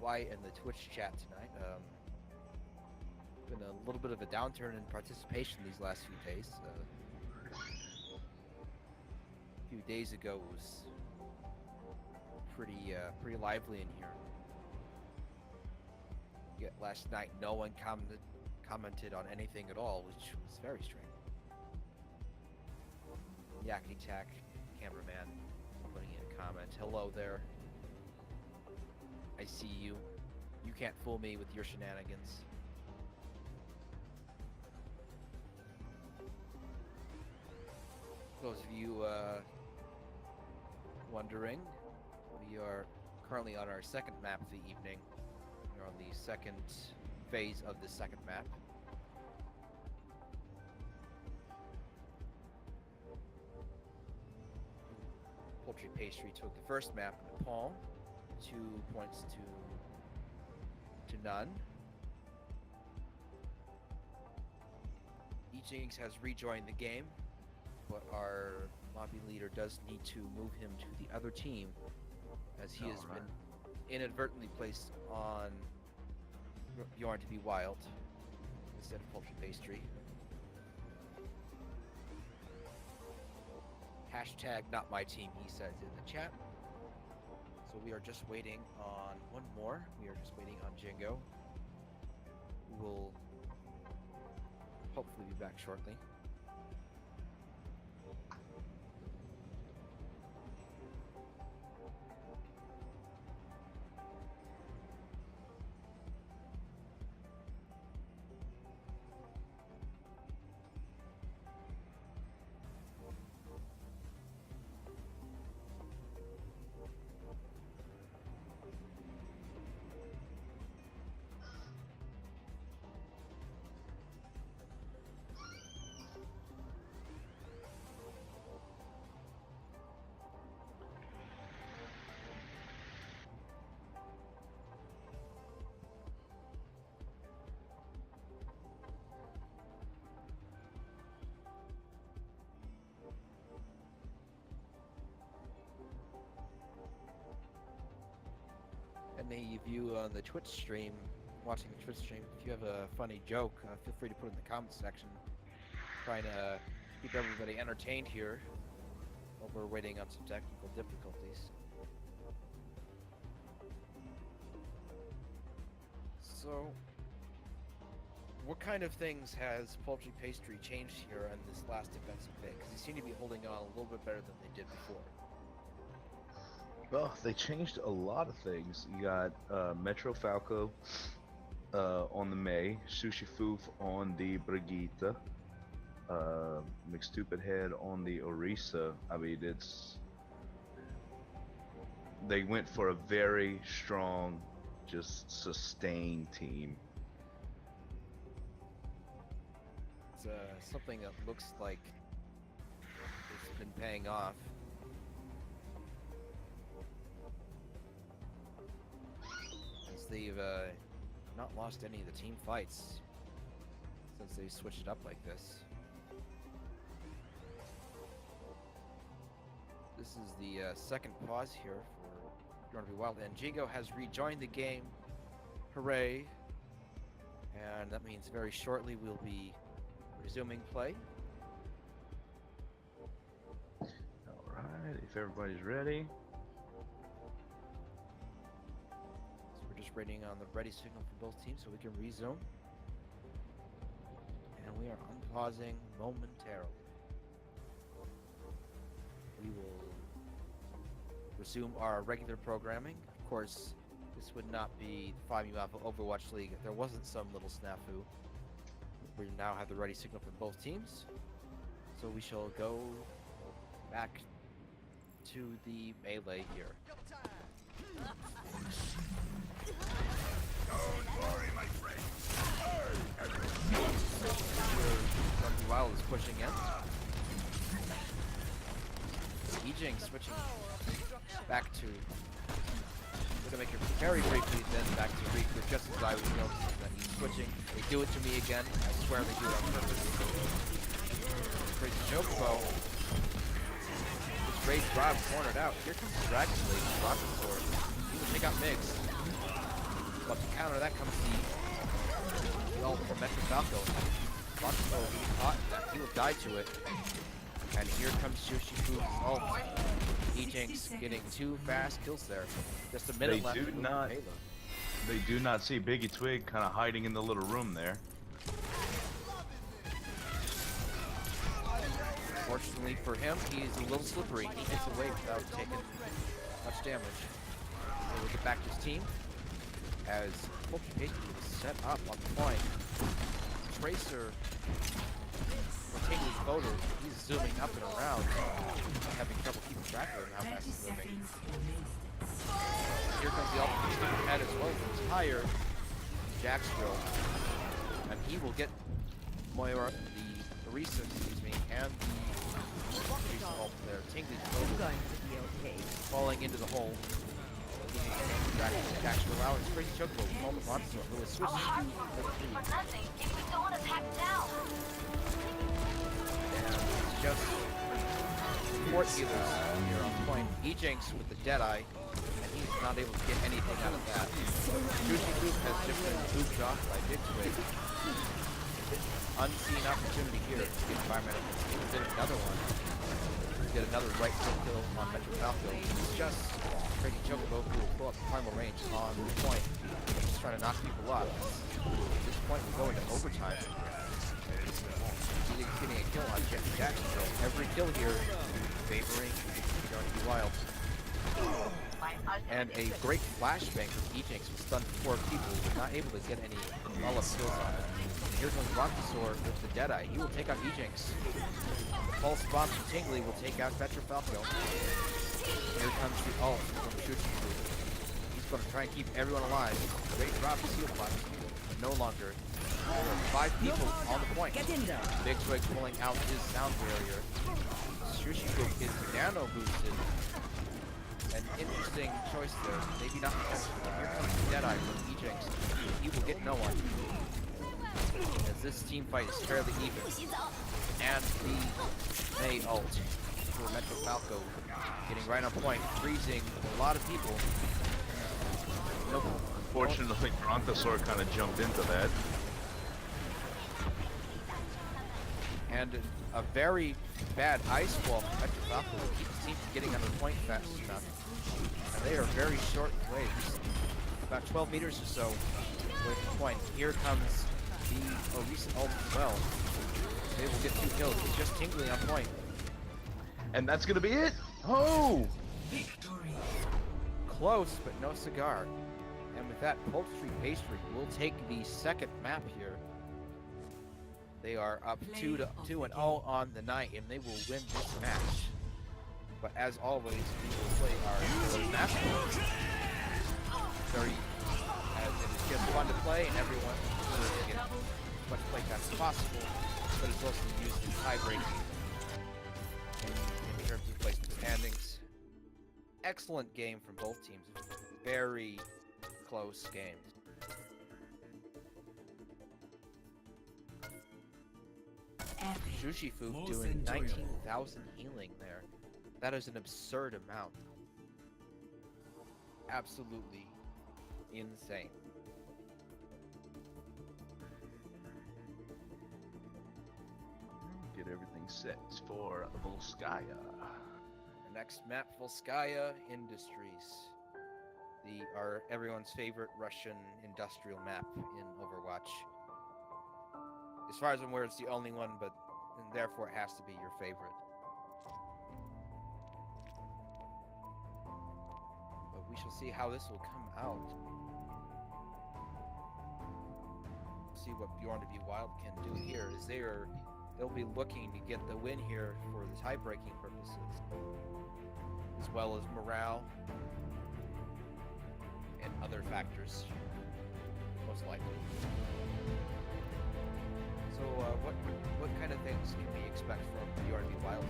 [SPEAKER 1] quiet in the Twitch chat tonight. Been a little bit of a downturn in participation these last few days. A few days ago it was pretty lively in here. Yet last night no one commented on anything at all, which was very strange. Yakety Tack, cameraman, putting in a comment. Hello there. I see you. You can't fool me with your shenanigans. Those of you wondering, we are currently on our second map of the evening. We're on the second phase of the second map. Poultry Pastry took the first map in Nepal, 2 points to none. Ejinx has rejoined the game, but our lobby leader does need to move him to the other team, as he has been inadvertently placed on Bjorn to be wild instead of Poultry Pastry. Hashtag not my team, he says in the chat. So we are just waiting on one more. We are just waiting on Jingo, who will hopefully be back shortly. Any of you on the Twitch stream, watching the Twitch stream, if you have a funny joke, feel free to put it in the comments section. Trying to keep everybody entertained here while we're waiting on some technical difficulties. So, what kind of things has Poultry Pastry changed here in this last defensive bit? Because they seem to be holding on a little bit better than they did before.
[SPEAKER 2] Well, they changed a lot of things. You got Metro Falco on the May, Sushi Foof on the Brigitte, McStupid Head on the Orisa. I mean, they went for a very strong, just sustained team.
[SPEAKER 1] It's something that looks like it's been paying off. They've not lost any of the team fights since they switched it up like this. This is the second pause here for Bjorn to be wild, and Jingo has rejoined the game. Hooray! And that means very shortly we'll be resuming play.
[SPEAKER 2] Alright, if everybody's ready.
[SPEAKER 1] Just waiting on the ready signal from both teams so we can resume. And we are unpausing momentarily. We will resume our regular programming. Of course, this would not be the 5U Overwatch League if there wasn't some little snafu. We now have the ready signal from both teams. So we shall go back to the melee here.
[SPEAKER 4] Don't worry, my friend.
[SPEAKER 1] Wild is pushing in. Ejinx switching back to Widowmaker very briefly, then back to Reaper just as I was noticing that he's switching. They do it to me again. I swear they do it on purpose. Crazy joke bow. This raised Rob cornered out. Here comes the Dragon Blade, Rocket Sword. He will take out Migs. But to counter that comes the ult from Metro Falco. Bronto being caught, he will die to it. And here comes Shushifu's ult. E-Jinx getting 2 fast kills there. Just a minute left.
[SPEAKER 4] They do not see Biggie Twig kind of hiding in the little room there.
[SPEAKER 1] Fortunately for him, he's a little slippery. He hits away without taking much damage. So we'll get back to his team as Poultry Pastry is set up on the point. Tracer, taking his photo, he's zooming up and around, having trouble keeping track of him, how fast he's moving. Here comes the ultimate head as well as the entire Jax drill. And he will get Moira, the Orisa, excuse me, and the Orisa ult there. Tingly's photo falling into the hole. Jax will allow his crazy chocobo with all the monster who is switched to
[SPEAKER 5] nothing if we don't attack now.
[SPEAKER 1] and it's just support healers here on point. E-Jinx with the Deadeye, and he's not able to get anything out of that. Shushifu has just been booped off by Big Twig. Unseen opportunity here to get environmental. He did another one. Get another right foot kill on Metro Falco. It's just crazy chocobo who will pull up the primal range on the point. Just trying to knock people off. At this point, we'll go into overtime. He's getting a kill on Jax, so every kill here favoring PMAOWL. And a great flashbang from E-Jinx was stunned 4 people, but not able to get any follow-up kills on it. Here comes Brontosaur with the Deadeye. He will take out E-Jinx. Pulse Bomb from Tingly will take out Metro Falco. Here comes the ult from Shushifu. He's going to try and keep everyone alive. Great drop to Seal Punch, but no longer. There are 5 people on the point. Big Twig pulling out his sound barrier. Shushifu is nano boosted. An interesting choice there. Maybe not intentional. Here comes the Deadeye from E-Jinx. He will get no one. As this team fight is fairly even. And the May ult for Metro Falco getting right on point, freezing a lot of people. Nope.
[SPEAKER 4] Unfortunately, Brontosaur kind of jumped into that.
[SPEAKER 1] And a very bad ice wall from Metro Falco will keep the team from getting under point fast enough. And they are very short waves. About 12 meters or so with the point. Here comes the recent ult as well. They will get 2 kills. It's just Tingly on point.
[SPEAKER 2] And that's gonna be it. Oh!
[SPEAKER 1] Close, but no cigar. And with that, Poultry Pastry will take the second map here. They are up 2-0 on the night, and they will win this match. But as always, we will play our match. Very, as it is just fun to play, and everyone will get as much play time as possible. But it's also used in tie-breaking in terms of placement standings. Excellent game from both teams. Very close games. Shushifu doing 19,000 healing there. That is an absurd amount. Absolutely insane.
[SPEAKER 4] Get everything set for Volskaya.
[SPEAKER 1] The next map, Volskaya Industries. Our everyone's favorite Russian industrial map in Overwatch. As far as I'm aware, it's the only one, but and therefore it has to be your favorite. But we shall see how this will come out. See what Bjorn to be Wild can do here. Is they'll be looking to get the win here for the tie-breaking purposes, as well as morale and other factors, most likely. So, what kind of things can we expect from Bjorn to be Wild?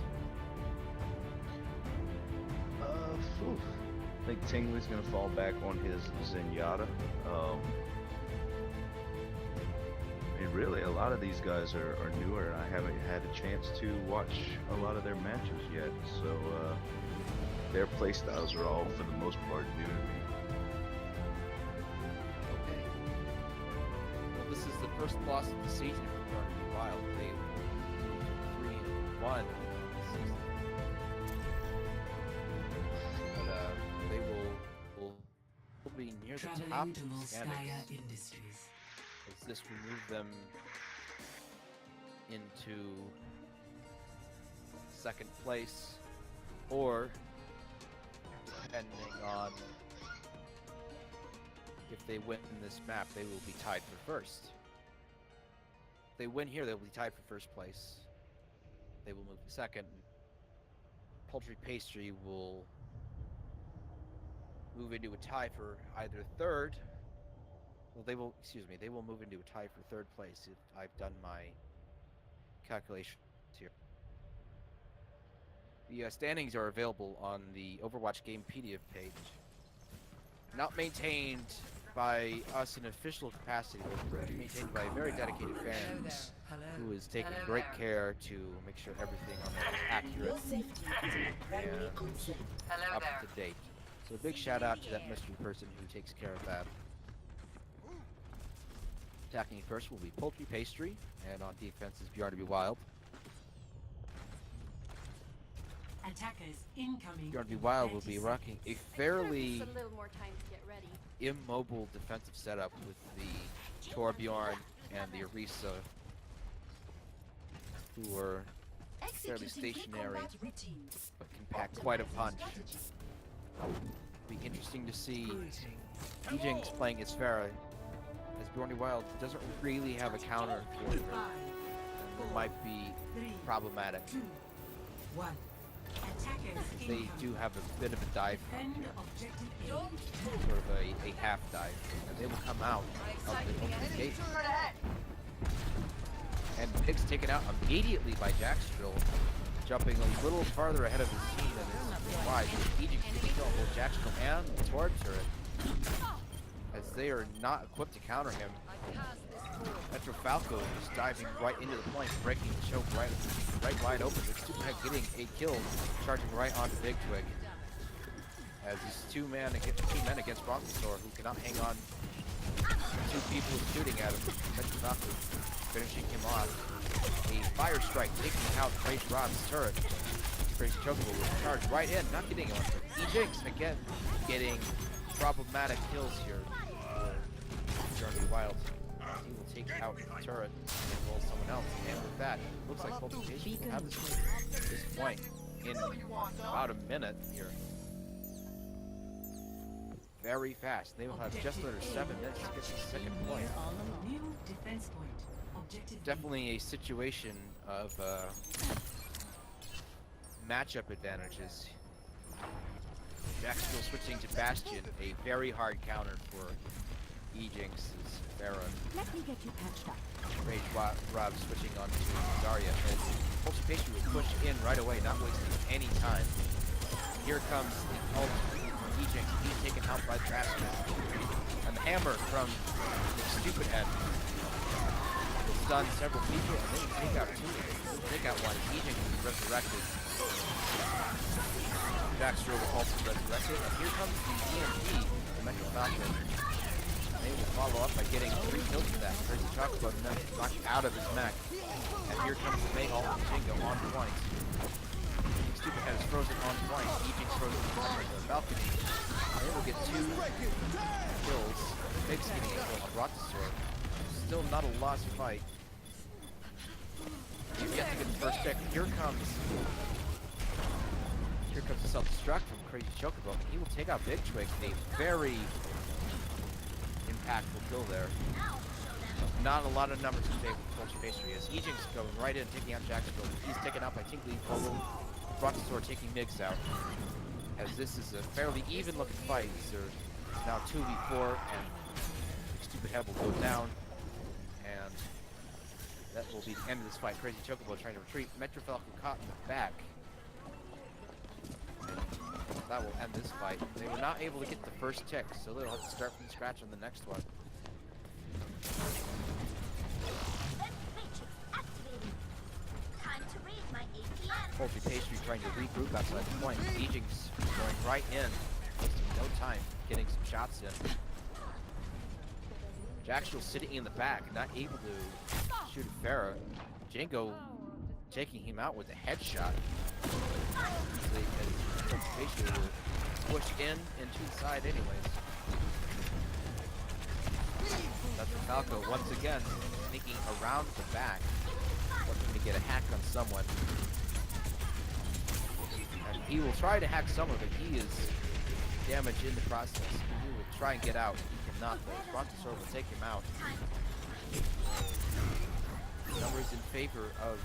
[SPEAKER 2] I think Tingly's gonna fall back on his Zenyatta. I mean, really, a lot of these guys are newer. I haven't had a chance to watch a lot of their matches yet, so their playstyles are all, for the most part, new to me.
[SPEAKER 1] first loss of the season for Bjorn and Wild. They moved to 3-1 this season. But they will be near the top of the standings,
[SPEAKER 3] Industries.
[SPEAKER 1] as this will move them into second place, or depending on if they win this map, they will be tied for first. If they win here, they will be tied for first place. They will move to second. Poultry Pastry will move into a tie for either third. Well, they will, excuse me, they will move into a tie for third place if I've done my calculations here. The standings are available on the Overwatch Gamepedia page. Not maintained by us in official capacity, but maintained by a very dedicated fan who is taking great care to make sure everything on there is accurate and up to date. So a big shout out to that mystery person who takes care of that. Attacking first will be Poultry Pastry, and on defense is Bjorn Wild.
[SPEAKER 3] Attackers incoming.
[SPEAKER 1] Bjorn Wild will be rocking a fairly
[SPEAKER 5] A little more time to get ready.
[SPEAKER 1] immobile defensive setup with the Torbjorn and the Orisa, who are fairly stationary but can pack quite a punch. Be interesting to see Jinx playing as Farah, as Bjorn Wild doesn't really have a counter for her. It might be problematic. They do have a bit of a dive from here, sort of a half dive, and they will come out of the open gate. And Pig's taken out immediately by Jackstrill, jumping a little farther ahead of his team than is wise. Egypt can kill both Jackstrill and the Torb turret, as they are not equipped to counter him. Metro Falco is diving right into the point, breaking the choke right wide open. With Superhead getting a kill, charging right onto Big Twig. As he's two men against Brontosaur, who cannot hang on to 2 people shooting at him. Metro Falco finishing him off. A fire strike taking out Crazy Rob's turret. Crazy Chocobo will charge right in, not getting on. E-Jinx again getting problematic kills here for Journey Wild. He will take out the turret and roll someone else. And with that, looks like Multiplication will have this point in about a minute here. Very fast. They will have just under 7 minutes to get the second point. Definitely a situation of matchup advantages. Jack's still switching to Bastion, a very hard counter for E-Jinx's Farah.
[SPEAKER 5] Let me get you patched up.
[SPEAKER 1] Rage Rob switching on to Zarya, and Poultry Pastry will push in right away, not wasting any time. Here comes the ult from E-Jinx. He's taken out by Bastion. And the hammer from the stupid head will stun several people, and then take out 2. Take out 1. E-Jinx is resurrected. Jackstraw will also resurrected, and here comes the EMP, the Metro Falcon. They will follow up by getting 3 kills for that. Crazy Chocobo knocked out of his mech. And here comes the PMAOWL and Jingo on point. Stupid Head is frozen on point. E-Jinx frozen on the balcony. And they will get 2 kills. Big's getting a kill on Brontosaur. Still not a lost fight. He's yet to get the first pick. Here comes the self-destruct from Crazy Chocobo. He will take out Big Twig. A very impactful kill there. Not a lot of numbers in favor of Poultry Pastry as E-Jinx going right in, taking out Jacksonville. He's taken out by Tinkley Fogle. Brontosaur taking Migs out. As this is a fairly even looking fight. There's now 2v4 and Stupid Head will go down. And that will be the end of this fight. Crazy Chocobo trying to retreat. Metro Falcon caught in the back. That will end this fight. They were not able to get the first tick, so they'll have to start from scratch on the next one.
[SPEAKER 5] Time to raise my APM.
[SPEAKER 1] Poultry Pastry trying to regroup outside the point. E-Jinx going right in, wasting no time getting some shots in. Jackstrel sitting in the back, not able to shoot at Farah. Django taking him out with a headshot. They will push in and to the side anyways. That's Falco once again sneaking around the back, looking to get a hack on someone. And he will try to hack someone, but he is damaged in the process. He will try and get out. He cannot though. Brontosaur will take him out. Numbers in favor of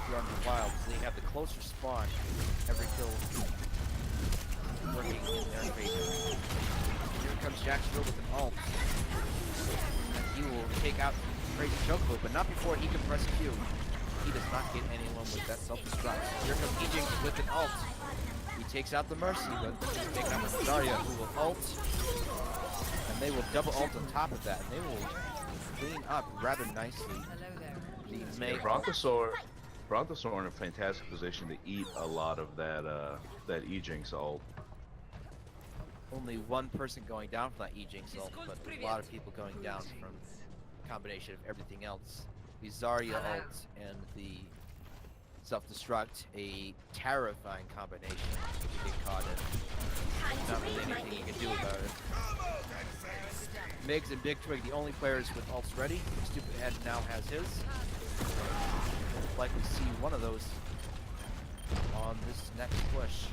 [SPEAKER 1] Bjorn Wild. They have the closer spawn. Every kill working in their favor. Here comes Jackstrel with an ult. He will take out Crazy Chocobo, but not before he can press Q. He does not get anyone with that self-destruct. Here comes Ejinx with an ult. He takes out the Mercy, but he's taken out with Zarya, who will ult. And they will double ult on top of that, and they will clean up rather nicely. The May
[SPEAKER 2] Brontosaur in a fantastic position to eat a lot of that Ejinx ult.
[SPEAKER 1] Only one person going down from that Ejinx ult, but a lot of people going down from a combination of everything else. The Zarya ult and the self-destruct, a terrifying combination to get caught in. Not really anything you can do about it. Migs and Big Twig, the only players with ults ready. Stupid Head now has his. We'll likely see one of those on this next push.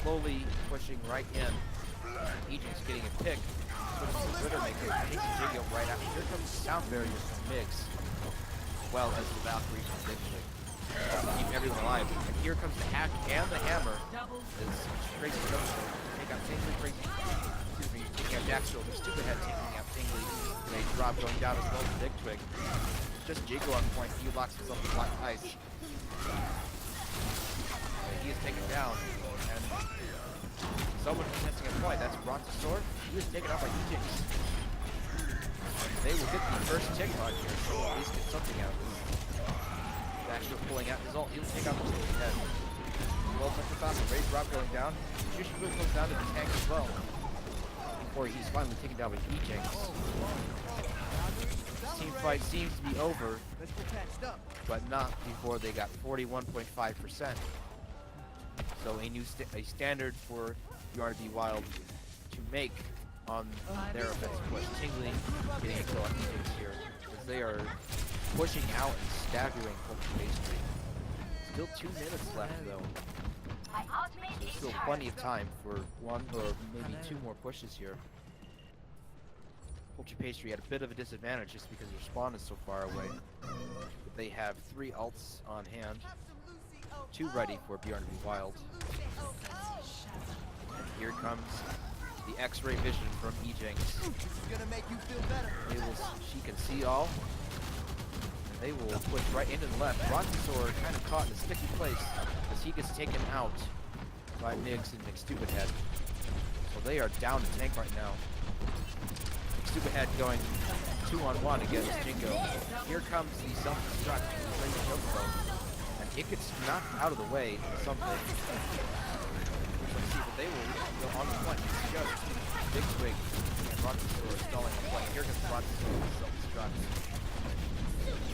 [SPEAKER 1] Slowly pushing right in. Ejinx getting a pick. Widowmaker takes the Jiggle right out. Here comes the sound barrier from Migs, as well as the Valkyrie from Big Twig. Keep everyone alive. And here comes the hack and the hammer. As Crazy Chocobo take out Tingly. Excuse me, taking out Jackstrel. The Stupid Head taking out Tingly. And a drop going down as well as Big Twig. Just Jiggle on point. He locks himself in black ice. He is taken down, and someone contesting a point. That's Brontosaur. He is taken out by Ejinx. They will get the first tick on here, so at least get something out of this. Jackstrel pulling out his ult. He'll take out the Stupid Head. Well, touch the Falcon. Rage drop going down. Shushu goes down to the tank as well. Before he's finally taken down by Ejinx. Team fight seems to be over, but not before they got 41.5%. So a standard for vs.Wild to make on their offensive push. Tingly getting a kill on Ejinx here, as they are pushing out and staggering Poultry Pastry. Still 2 minutes left though. There's still plenty of time for one or maybe two more pushes here. Poultry Pastry had a bit of a disadvantage just because their spawn is so far away. But they have 3 ults on hand. 2 ready for vs.Wild. And here comes the X-ray vision from Ejinx. She can see all. And they will push right into the left. Brontosaur kind of caught in a sticky place as he gets taken out by Migs and Stupid Head. So they are down to tank right now. Stupid Head going 2-on-1 against Jingo. Here comes the self-destruct from Crazy Chocobo. It gets knocked out of the way something. Let's see, but they will go on the point. It's just Big Twig and Brontosaur stalling the point. Here comes Brontosaur with self-destruct.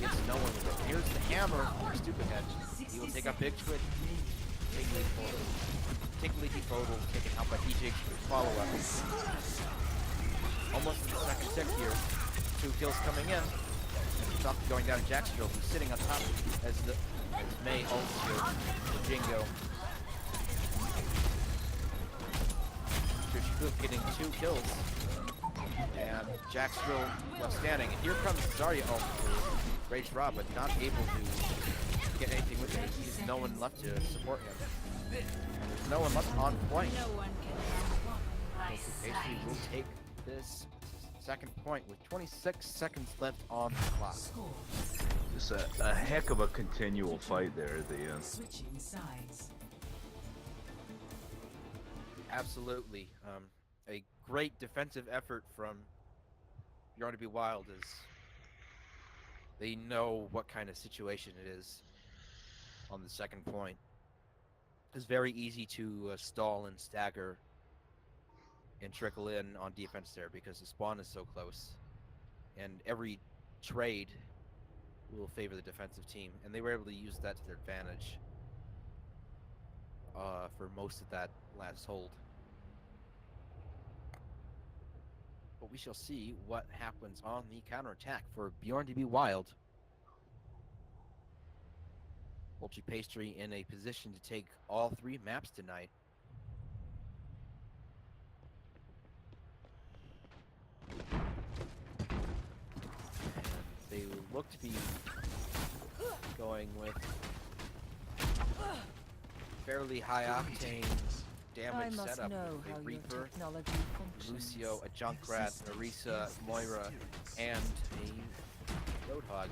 [SPEAKER 1] Gets no one with it. Here's the hammer from Stupid Head. He will take out Big Twig. Tickly Defodal taken out by Ejinx with follow-up. Almost in the second tick here. 2 kills coming in. Top going down to Jackstrel, who's sitting on top as May ults here for Jingo. Shushu getting 2 kills. And Jackstrel left standing. And here comes Zarya ult for Rage Rob, but not able to get anything with it. There's no one left to support him. And there's no one left on point. Pastry will take this second point with 26 seconds left on the clock.
[SPEAKER 2] Just a heck of a continual fight there at the end.
[SPEAKER 3] Switching sides.
[SPEAKER 1] Absolutely. A great defensive effort from vs.Wild as they know what kind of situation it is on the second point. It's very easy to stall and stagger and trickle in on defense there because the spawn is so close. And every trade will favor the defensive team. And they were able to use that to their advantage for most of that last hold. But we shall see what happens on the counterattack for Bjorn to be wild. Poultry Pastry in a position to take all 3 maps tonight. And they look to be going with fairly high octane damage setup with a Reaper, Lucio, a Junkrat, Orisa, Moira, and a Roadhog.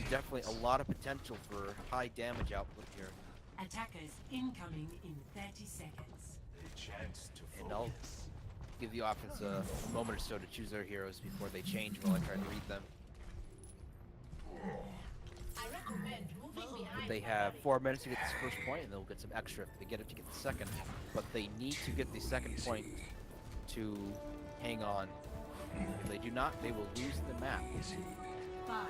[SPEAKER 1] Definitely a lot of potential for high damage output here.
[SPEAKER 3] Attackers incoming in 30 seconds.
[SPEAKER 1] And I'll give the offense a moment or so to choose their heroes before they change while I try to read them. But they have 4 minutes to get this first point, and they'll get some extra if they get it to get the second. But they need to get the second point to hang on. If they do not, they will lose the map.
[SPEAKER 3] 5,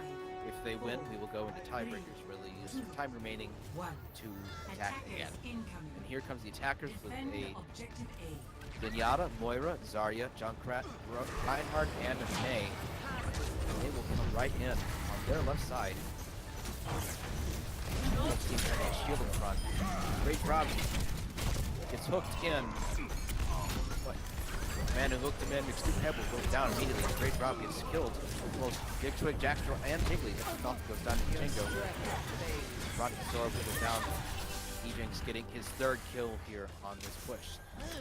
[SPEAKER 1] If they win, we will go into tiebreakers, really use some time remaining
[SPEAKER 3] 1.
[SPEAKER 1] to attack again.
[SPEAKER 3] Attackers incoming.
[SPEAKER 1] And here comes the attackers with
[SPEAKER 3] Defend
[SPEAKER 1] a
[SPEAKER 3] objective A.
[SPEAKER 1] Zenyatta, Moira, Zarya, Junkrat, Reinhardt, and May. And they will come right in on their left side. Let's see a shield in front. Great Rob gets hooked in. What? Man who hooked him in, Extreme Pebble goes down immediately. Great Rob gets killed. Both Big Twig, Jackstraw, and Jiggly. The Falcon goes down to Jingo. Brontosaurus goes down. Ejinx getting his 3rd kill here on this push.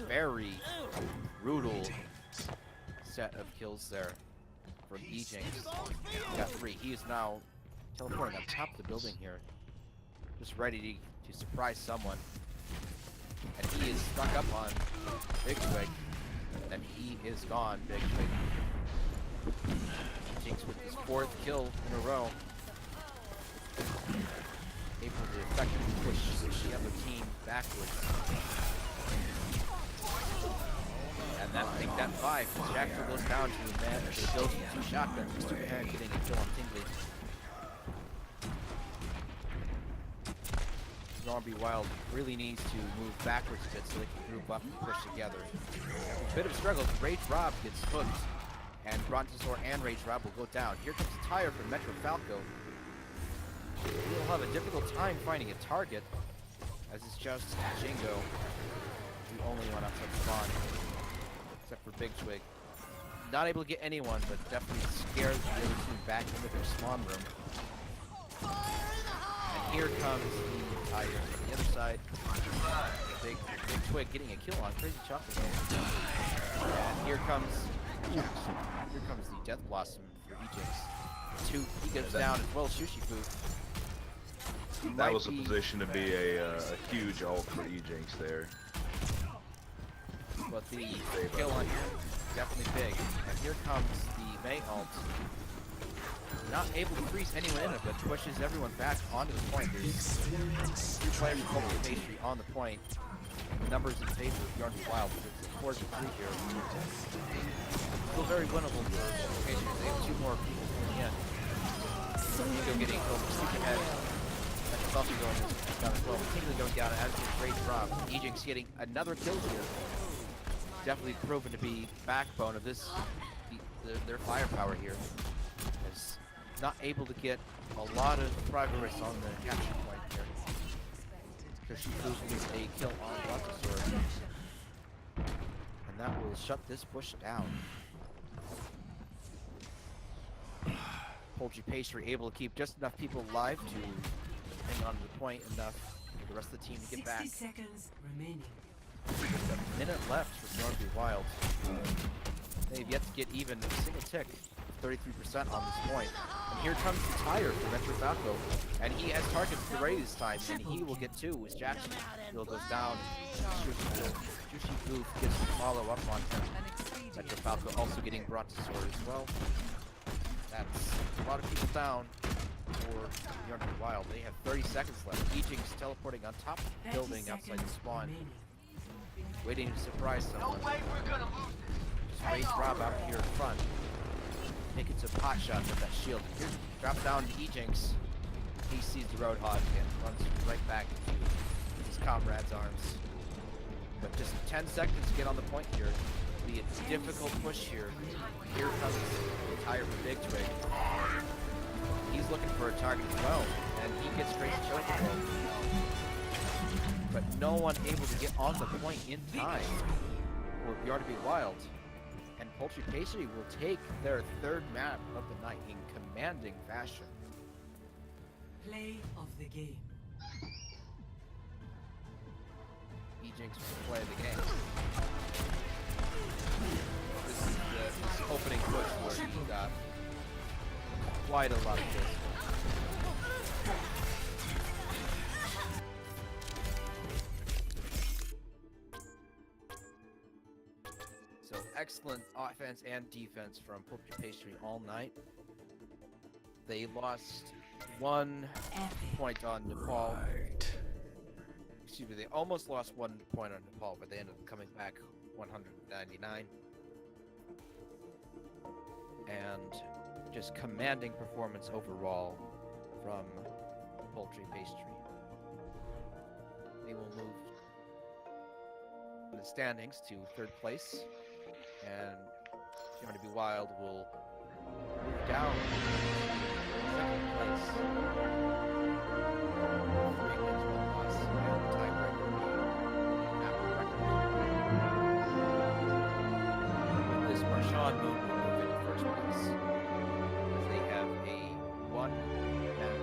[SPEAKER 1] Very brutal set of kills there from Ejinx. Got 3. He is now teleporting on top of the building here. Just ready to surprise someone. And he is stuck up on Big Twig. And he is gone, Big Twig. Ejinx with his 4th kill in a row. Able to effectively push the other team backwards. And that make that 5. Jackson goes down to man. They go to 2 shotguns. Mr. Parent getting a kill on Tingley. Zombie Wild really needs to move backwards a bit so they can group up and push together. A bit of a struggle. Rage Rob gets hooked, and Brontosaur and Rage Rob will go down. Here comes the tire from Metro Falco. He'll have a difficult time finding a target, as it's just Jingo, the only one outside the spawn, except for Big Twig. Not able to get anyone, but definitely scares the other team back into their spawn room. And here comes the tire from the other side. Big Twig getting a kill on Crazy Chocolate. And here comes the Death Blossom for Ejinx. 2, he goes down as well as Shushifu.
[SPEAKER 2] That was a position to be a huge ult for Ejinx there.
[SPEAKER 1] But the kill on him, definitely big. And here comes the May ult. Not able to freeze anyone in it, but pushes everyone back onto the point. There's 3 players from Poultry Pastry on the point. The numbers in favor of Bjorn Wild, but it's a 4-3 here. Still very winnable for Poultry Pastry. They have 2 more people coming in. Nico getting killed, super ahead. That's Falcon going down as well. Tingley going down as his great drop. Ejinx getting another kill here. Definitely proven to be backbone of this, their firepower here. As not able to get a lot of progress on the capture point here. Because she loses a kill on Brontosaur. And that will shut this push down. Poultry Pastry able to keep just enough people alive to hang on to the point enough for the rest of the team to get back.
[SPEAKER 3] 60 seconds remaining.
[SPEAKER 1] A minute left for Bjorn Wild. They've yet to get even a single tick. 33% on this point. And here comes the tire for Metro Falco. And he has targets to ready this time, and he will get 2 as Jackson goes down. Juicy Goof gets to follow up on him. Metro Falco also getting Brontosaur as well. That's a lot of people down for Bjorn Wild. They have 30 seconds left. Ejinx teleporting on top of the building outside the spawn. waiting to surprise someone.
[SPEAKER 6] No way we're gonna lose this.
[SPEAKER 1] Just raise Rob out here in front. Making some pot shots at that shield. Here, drop down to Ejinx. He sees the Roadhog and runs right back into his comrade's arms. But just 10 seconds to get on the point here. It'll be a difficult push here. Here comes the entire Big Twig. He's looking for a target as well, and he gets straight to kill control. But no one able to get on the point in time for Bjorn to be wild. And Poultry Pastry will take their third map of the night in commanding fashion.
[SPEAKER 3] Play of the game.
[SPEAKER 1] Ejinx will play the game. This is his opening push where he got quite a lot of kills. So excellent offense and defense from Poultry Pastry all night. They lost 1 point on Nepal. Excuse me, they almost lost 1 point on Nepal, but they ended up coming back 199. And just commanding performance overall from Poultry Pastry. They will move in the standings to 3rd place, and Bjorn to be Wild will move down to 2nd place. 3 wins, 1 loss, and the tiebreaker being map record. With this, Marshawn will move into 1st place, as they have a 1 map.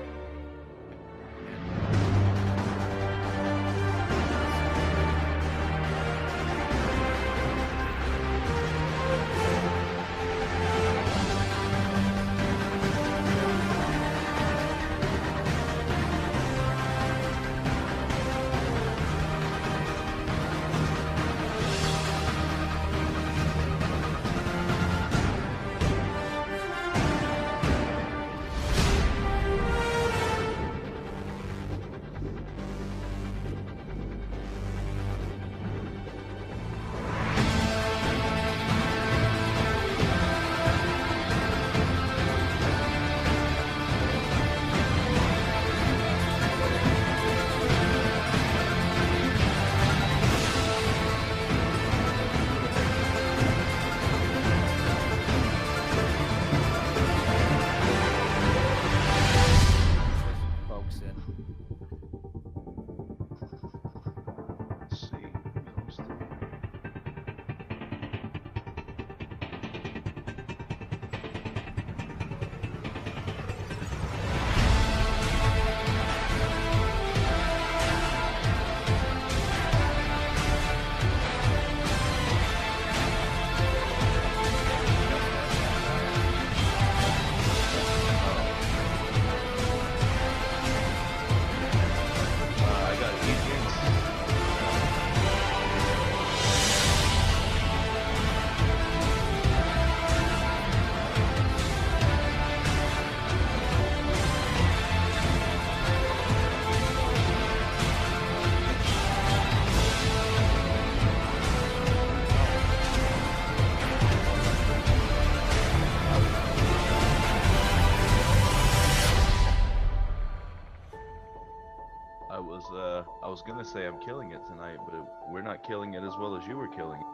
[SPEAKER 2] I was gonna say I'm killing it tonight, but we're not killing it as well as you were killing it.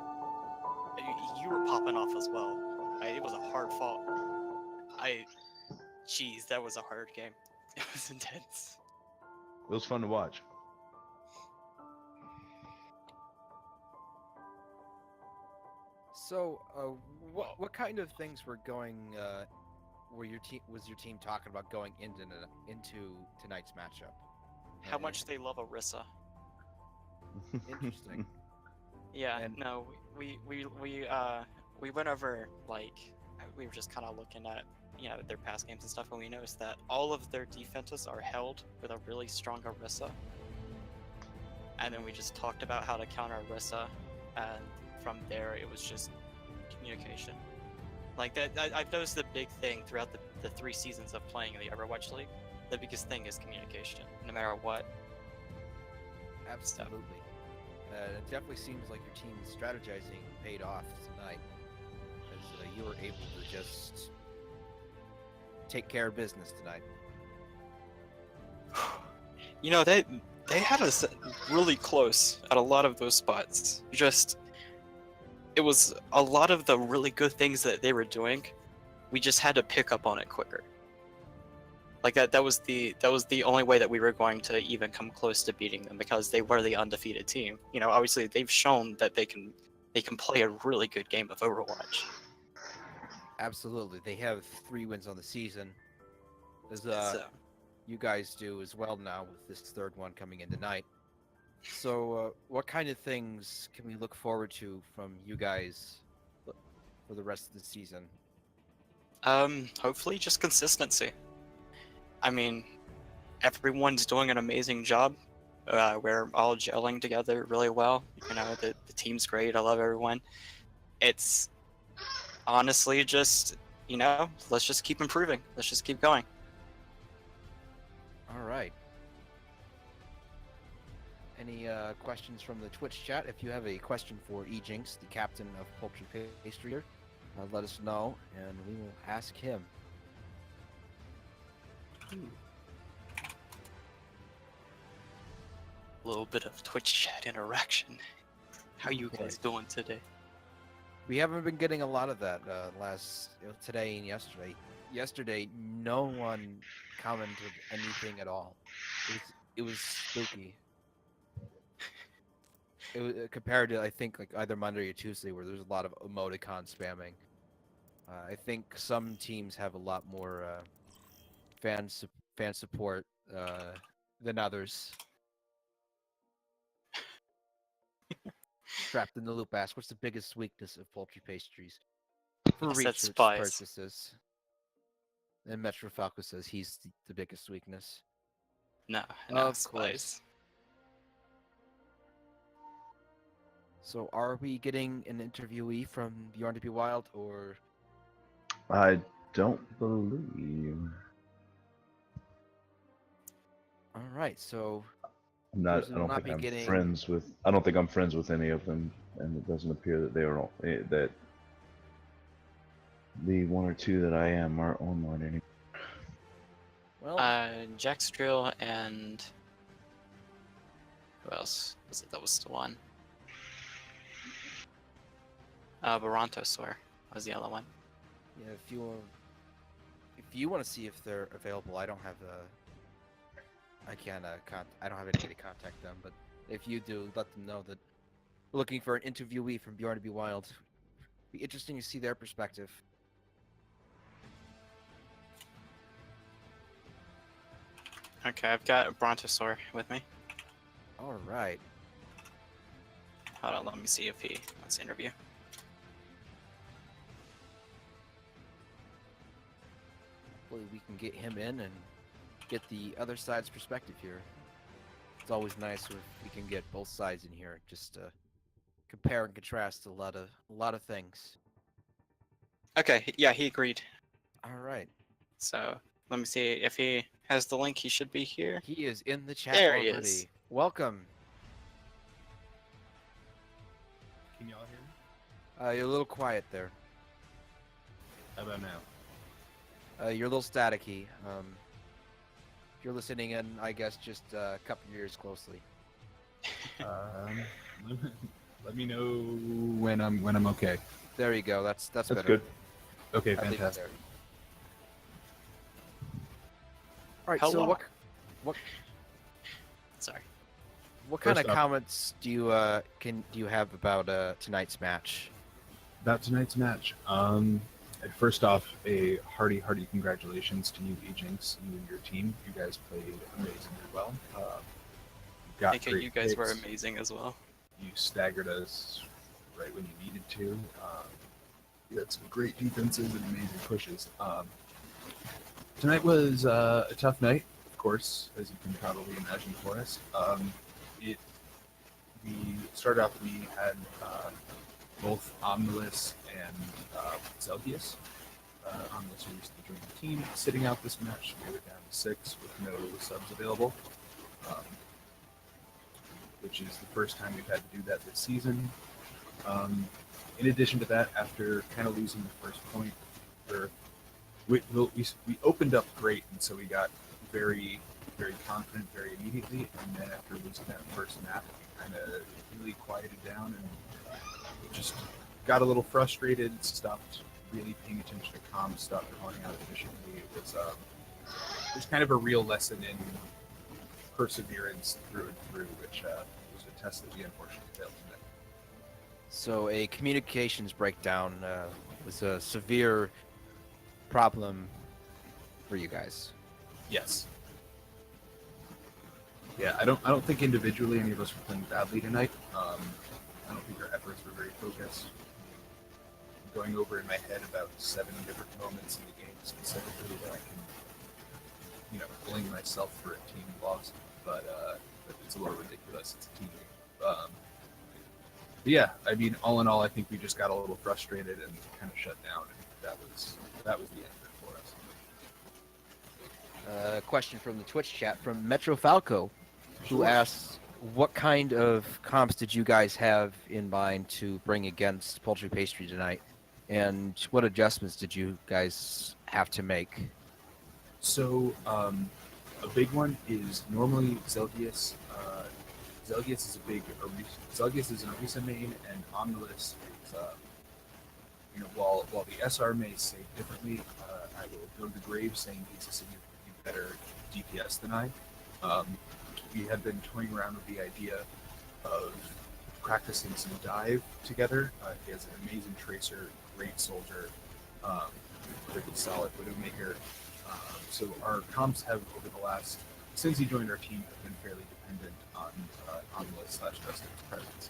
[SPEAKER 7] You were popping off as well. It was a hard fought. Jeez, that was a hard game. It was intense.
[SPEAKER 2] It was fun to watch.
[SPEAKER 1] So, what kind of things were going? Were your team talking about going into tonight's matchup?
[SPEAKER 7] How much they love Orisa.
[SPEAKER 1] Interesting.
[SPEAKER 7] Yeah.
[SPEAKER 1] And-
[SPEAKER 7] No, we went over, like, we were just kind of looking at their past games and stuff, and we noticed that all of their defenses are held with a really strong Orisa. And then we just talked about how to counter Orisa, and from there it was just communication. Like that, I've noticed the big thing throughout the 3 seasons of playing in the Overwatch League. The biggest thing is communication, no matter what.
[SPEAKER 1] Absolutely. It definitely seems like your team's strategizing paid off tonight, as you were able to just take care of business tonight.
[SPEAKER 7] You know, they had us really close at a lot of those spots. Just it was a lot of the really good things that they were doing. We just had to pick up on it quicker. Like that was the only way that we were going to even come close to beating them, because they were the undefeated team. You know, obviously they've shown that they can play a really good game of Overwatch.
[SPEAKER 1] Absolutely, they have 3 wins on the season, as
[SPEAKER 7] So,
[SPEAKER 1] you guys do as well now with this third one coming in tonight. So, what kind of things can we look forward to from you guys for the rest of the season?
[SPEAKER 7] hopefully just consistency. I mean, everyone's doing an amazing job. We're all gelling together really well. You know, the team's great. I love everyone. It's honestly just, you know, let's just keep improving. Let's just keep going.
[SPEAKER 1] All right. Any questions from the Twitch chat? If you have a question for Ejinx, the captain of Poultry Pastry here, let us know, and we will ask him.
[SPEAKER 7] A little bit of Twitch chat interaction. How you guys doing today?
[SPEAKER 1] We haven't been getting a lot of that today and yesterday. Yesterday, no one commented anything at all. It was spooky. It was compared to, I think, like either Monday or Tuesday, where there's a lot of emoticon spamming. I think some teams have a lot more fan support than others. Trapped in the Loop asks, what's the biggest weakness of Poultry Pastries? For research purposes. And Metro Falco says he's the biggest weakness.
[SPEAKER 7] No,
[SPEAKER 1] of
[SPEAKER 7] spies.
[SPEAKER 1] Course. So are we getting an interviewee from Bjorn to be Wild, or?
[SPEAKER 2] I don't believe.
[SPEAKER 1] All right, so
[SPEAKER 2] I'm not.
[SPEAKER 1] Cruiser
[SPEAKER 2] I
[SPEAKER 1] will
[SPEAKER 2] don't
[SPEAKER 1] not
[SPEAKER 2] think
[SPEAKER 1] be
[SPEAKER 2] I'm
[SPEAKER 1] getting-
[SPEAKER 2] friends with. I don't think I'm friends with any of them, and it doesn't appear that they are all, that the one or two that I am are online anymore.
[SPEAKER 1] Well,
[SPEAKER 7] Jack's Drill and who else was it that was still on? Barantosaur was the other one.
[SPEAKER 1] yeah, if you want to see if they're available, I don't have I can't I don't have any way to contact them, but if you do, let them know that we're looking for an interviewee from Bjorn to be Wild. Be interesting to see their perspective.
[SPEAKER 7] Okay, I've got Brontosaur with me.
[SPEAKER 1] All right.
[SPEAKER 7] Hold on, let me see if he wants to interview.
[SPEAKER 1] Hopefully we can get him in and get the other side's perspective here. It's always nice if we can get both sides in here, just to compare and contrast a lot of things.
[SPEAKER 7] Okay, yeah, he agreed.
[SPEAKER 1] All right.
[SPEAKER 7] So let me see if he has the link. He should be here.
[SPEAKER 1] He is in the chat
[SPEAKER 7] There
[SPEAKER 1] already.
[SPEAKER 7] he is.
[SPEAKER 1] Welcome.
[SPEAKER 8] Can y'all hear me?
[SPEAKER 1] You're a little quiet there.
[SPEAKER 8] How about now?
[SPEAKER 1] You're a little staticky. If you're listening in, I guess just cup your ears closely.
[SPEAKER 8] Let me know when I'm okay.
[SPEAKER 1] There you go. That's better.
[SPEAKER 2] good.
[SPEAKER 8] Okay,
[SPEAKER 1] I'll leave it
[SPEAKER 8] fantastic.
[SPEAKER 1] there. All right.
[SPEAKER 7] How
[SPEAKER 1] So
[SPEAKER 7] long?
[SPEAKER 1] what
[SPEAKER 7] Sorry.
[SPEAKER 1] kind of
[SPEAKER 8] First off-
[SPEAKER 1] comments do you have about tonight's match?
[SPEAKER 8] About tonight's match. First off, a hearty congratulations to you, Ejinx, you and your team. You guys played amazingly well. Got
[SPEAKER 7] AK,
[SPEAKER 8] great
[SPEAKER 7] you guys were
[SPEAKER 8] picks.
[SPEAKER 7] amazing as well.
[SPEAKER 8] You staggered us right when you needed to. You had some great defenses and amazing pushes. Tonight was a tough night, of course, as you can probably imagine for us. We started off, we had both Omnilus and Zelgius. Omnilus recently joined the team, sitting out this match. We were down to 6 with no subs available. which is the first time we've had to do that this season. In addition to that, after kind of losing the first point, we opened up great, and so we got very, very confident very immediately. And then after losing that first map, we kind of really quieted down and just got a little frustrated, stopped really paying attention to comms, stopped calling out efficiently. It was kind of a real lesson in perseverance through and through, which was a test that we unfortunately failed to make.
[SPEAKER 1] So a communications breakdown was a severe problem for you guys.
[SPEAKER 8] Yes. Yeah, I don't think individually any of us were playing badly tonight. I don't think our efforts were very focused. I'm going over in my head about 7 different moments in the game specifically that I can, blame myself for a team loss, but it's a little ridiculous. It's a team game. But yeah, I mean, all in all, I think we just got a little frustrated and kind of shut down, and that was the end of it for us.
[SPEAKER 1] Question from the Twitch chat from Metro Falco, who asks, what kind of comps did you guys have in mind to bring against Poultry Pastry tonight? And what adjustments did you guys have to make?
[SPEAKER 8] So, a big one is normally Zelgius. Zelgius is an Orisa main, and Omnilus is, while the SR may say differently, I will go to the grave saying he's a significantly better DPS than I. We had been toying around with the idea of practicing some dive together. He has an amazing tracer, great soldier, pretty solid Widowmaker. So our comps have, since he joined our team, have been fairly dependent on Omnilus/Dustin's presence.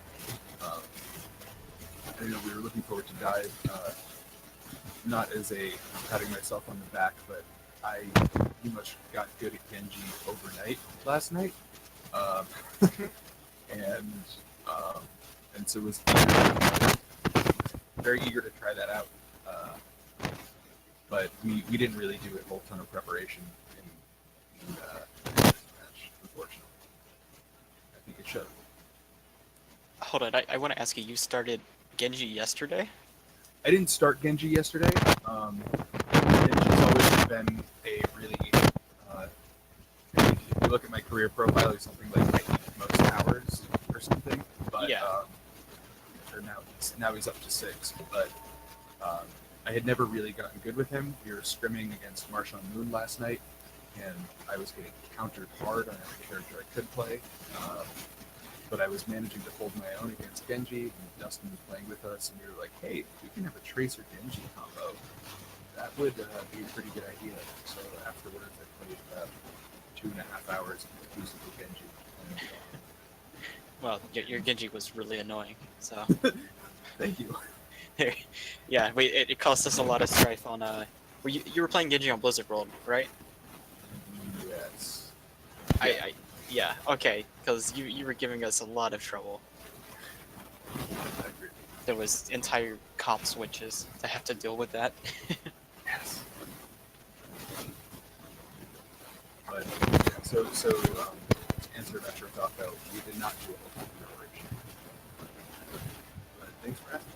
[SPEAKER 8] We were looking forward to dive, not as a patting myself on the back, but I pretty much got good at Genji overnight last night, and so was very eager to try that out. But we didn't really do a whole ton of preparation in this match, unfortunately. I think it should.
[SPEAKER 7] Hold on, I want to ask you. You started Genji yesterday?
[SPEAKER 8] I didn't start Genji yesterday. Genji's always been a really. If you look at my career profile, it's something like I think most hours or something. But
[SPEAKER 7] yeah.
[SPEAKER 8] Now he's up to 6. But I had never really gotten good with him. We were scrimming against Marshall Moon last night, and I was getting countered hard on every character I could play. But I was managing to hold my own against Genji, and Dustin was playing with us, and we were like, hey, we can have a Tracer Genji combo. That would be a pretty good idea. So afterwards, I played about 2.5 hours exclusively Genji. And,
[SPEAKER 7] well, your Genji was really annoying, so...
[SPEAKER 8] Thank you.
[SPEAKER 7] Yeah, it cost us a lot of strife on, you were playing Genji on Blizzard World, right?
[SPEAKER 8] Yes.
[SPEAKER 7] Yeah, okay, because you were giving us a lot of trouble.
[SPEAKER 8] I agree.
[SPEAKER 7] There was entire comp switches to have to deal with that.
[SPEAKER 8] Yes. But yeah, so to answer Metro Falco, we did not do a whole ton of preparation. But thanks for asking.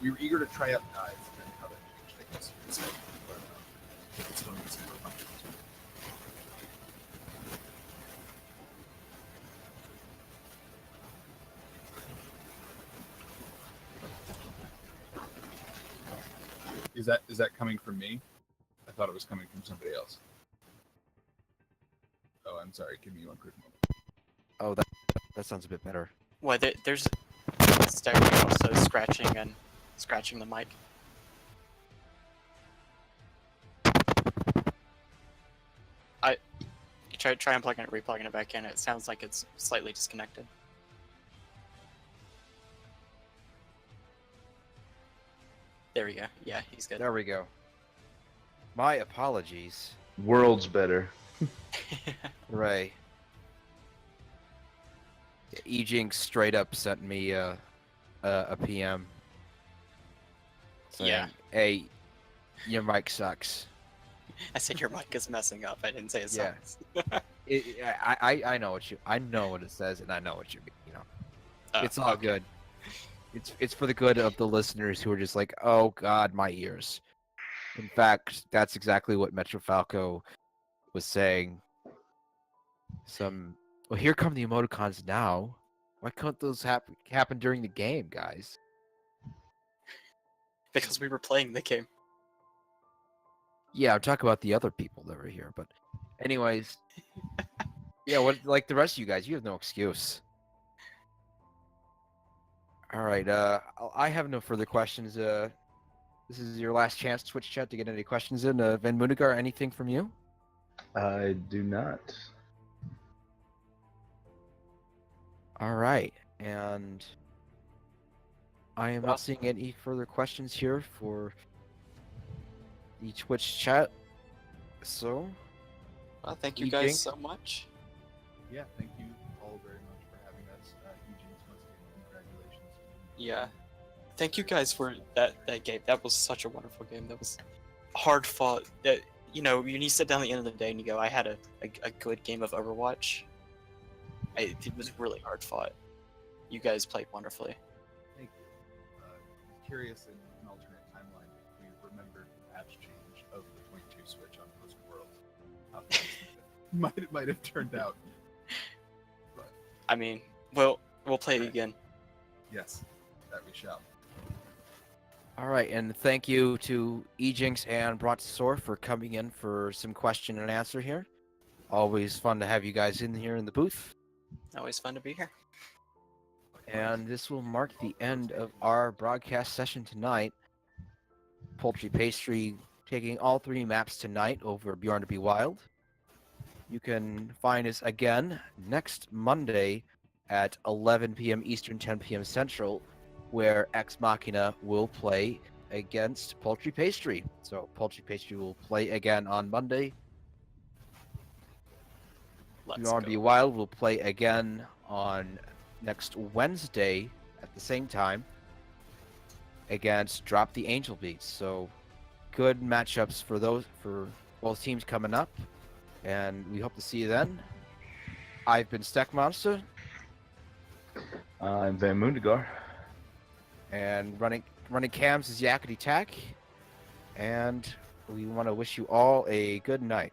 [SPEAKER 8] We were eager to try out dive and how that changed, I guess you could say. But it's going to be super fun. Is that coming from me? I thought it was coming from somebody else. Oh, I'm sorry. Give me one quick moment.
[SPEAKER 1] Oh, that sounds a bit better.
[SPEAKER 7] Well, there's staring also scratching the mic. Try unplugging it, replugging it back in. It sounds like it's slightly disconnected. There we go. Yeah, he's good.
[SPEAKER 1] There we go. My apologies.
[SPEAKER 2] World's better.
[SPEAKER 1] Right. Ejinx straight up sent me a PM. Saying,
[SPEAKER 7] Yeah.
[SPEAKER 1] Hey, your mic sucks.
[SPEAKER 7] I said your mic is messing up. I didn't say it
[SPEAKER 1] Yeah.
[SPEAKER 7] sucks.
[SPEAKER 1] I know what it says, and I know what you mean. You know, it's all
[SPEAKER 7] Okay.
[SPEAKER 1] good. It's for the good of the listeners who are just like, oh God, my ears. In fact, that's exactly what Metro Falco was saying. Well, here come the emoticons now. Why can't those happen during the game, guys?
[SPEAKER 7] Because we were playing the game.
[SPEAKER 1] Yeah, I'm talking about the other people that were here, but anyways, yeah, what like the rest of you guys, you have no excuse. All right, I have no further questions. This is your last chance, Twitch chat, to get any questions in. Van Moonigar, anything from you?
[SPEAKER 2] I do not.
[SPEAKER 1] All right, and I am not
[SPEAKER 7] Awesome.
[SPEAKER 1] seeing any further questions here for the Twitch chat. So,
[SPEAKER 7] Well, thank you
[SPEAKER 1] You
[SPEAKER 7] guys
[SPEAKER 1] think?
[SPEAKER 7] so much.
[SPEAKER 8] Yeah, thank you all very much for having us. Eugene's once again, congratulations.
[SPEAKER 7] Yeah. Thank you guys for that game. That was such a wonderful game. That was hard fought. That when you sit down at the end of the day and you go, I had a good game of Overwatch. It was really hard fought. You guys played wonderfully.
[SPEAKER 8] Thank you. Curious in an alternate timeline, if we remembered the patch change of the 22 switch on Post World. How things might have turned out. But
[SPEAKER 7] I mean, we'll play it again.
[SPEAKER 8] yes, that we shall.
[SPEAKER 1] all right, and thank you to Ejinx and Bratsaur for coming in for some question and answer here. Always fun to have you guys in here in the booth.
[SPEAKER 7] Always fun to be here.
[SPEAKER 1] And this will mark the end of our broadcast session tonight. Poultry Pastry taking all 3 maps tonight over Bjorn to be Wild. You can find us again next Monday at 11 p.m. Eastern, 10 p.m. Central, where Ex Machina will play against Poultry Pastry. So Poultry Pastry will play again on Monday.
[SPEAKER 7] Let's
[SPEAKER 1] Bjorn to be
[SPEAKER 7] go.
[SPEAKER 1] Wild will play again on next Wednesday at the same time against Drop the Angel Beats. So good matchups for both teams coming up, and we hope to see you then. I've been Steck Monster,
[SPEAKER 2] I'm Van Moondigar.
[SPEAKER 1] and running cams is Yakety Tack, and we want to wish you all a good night.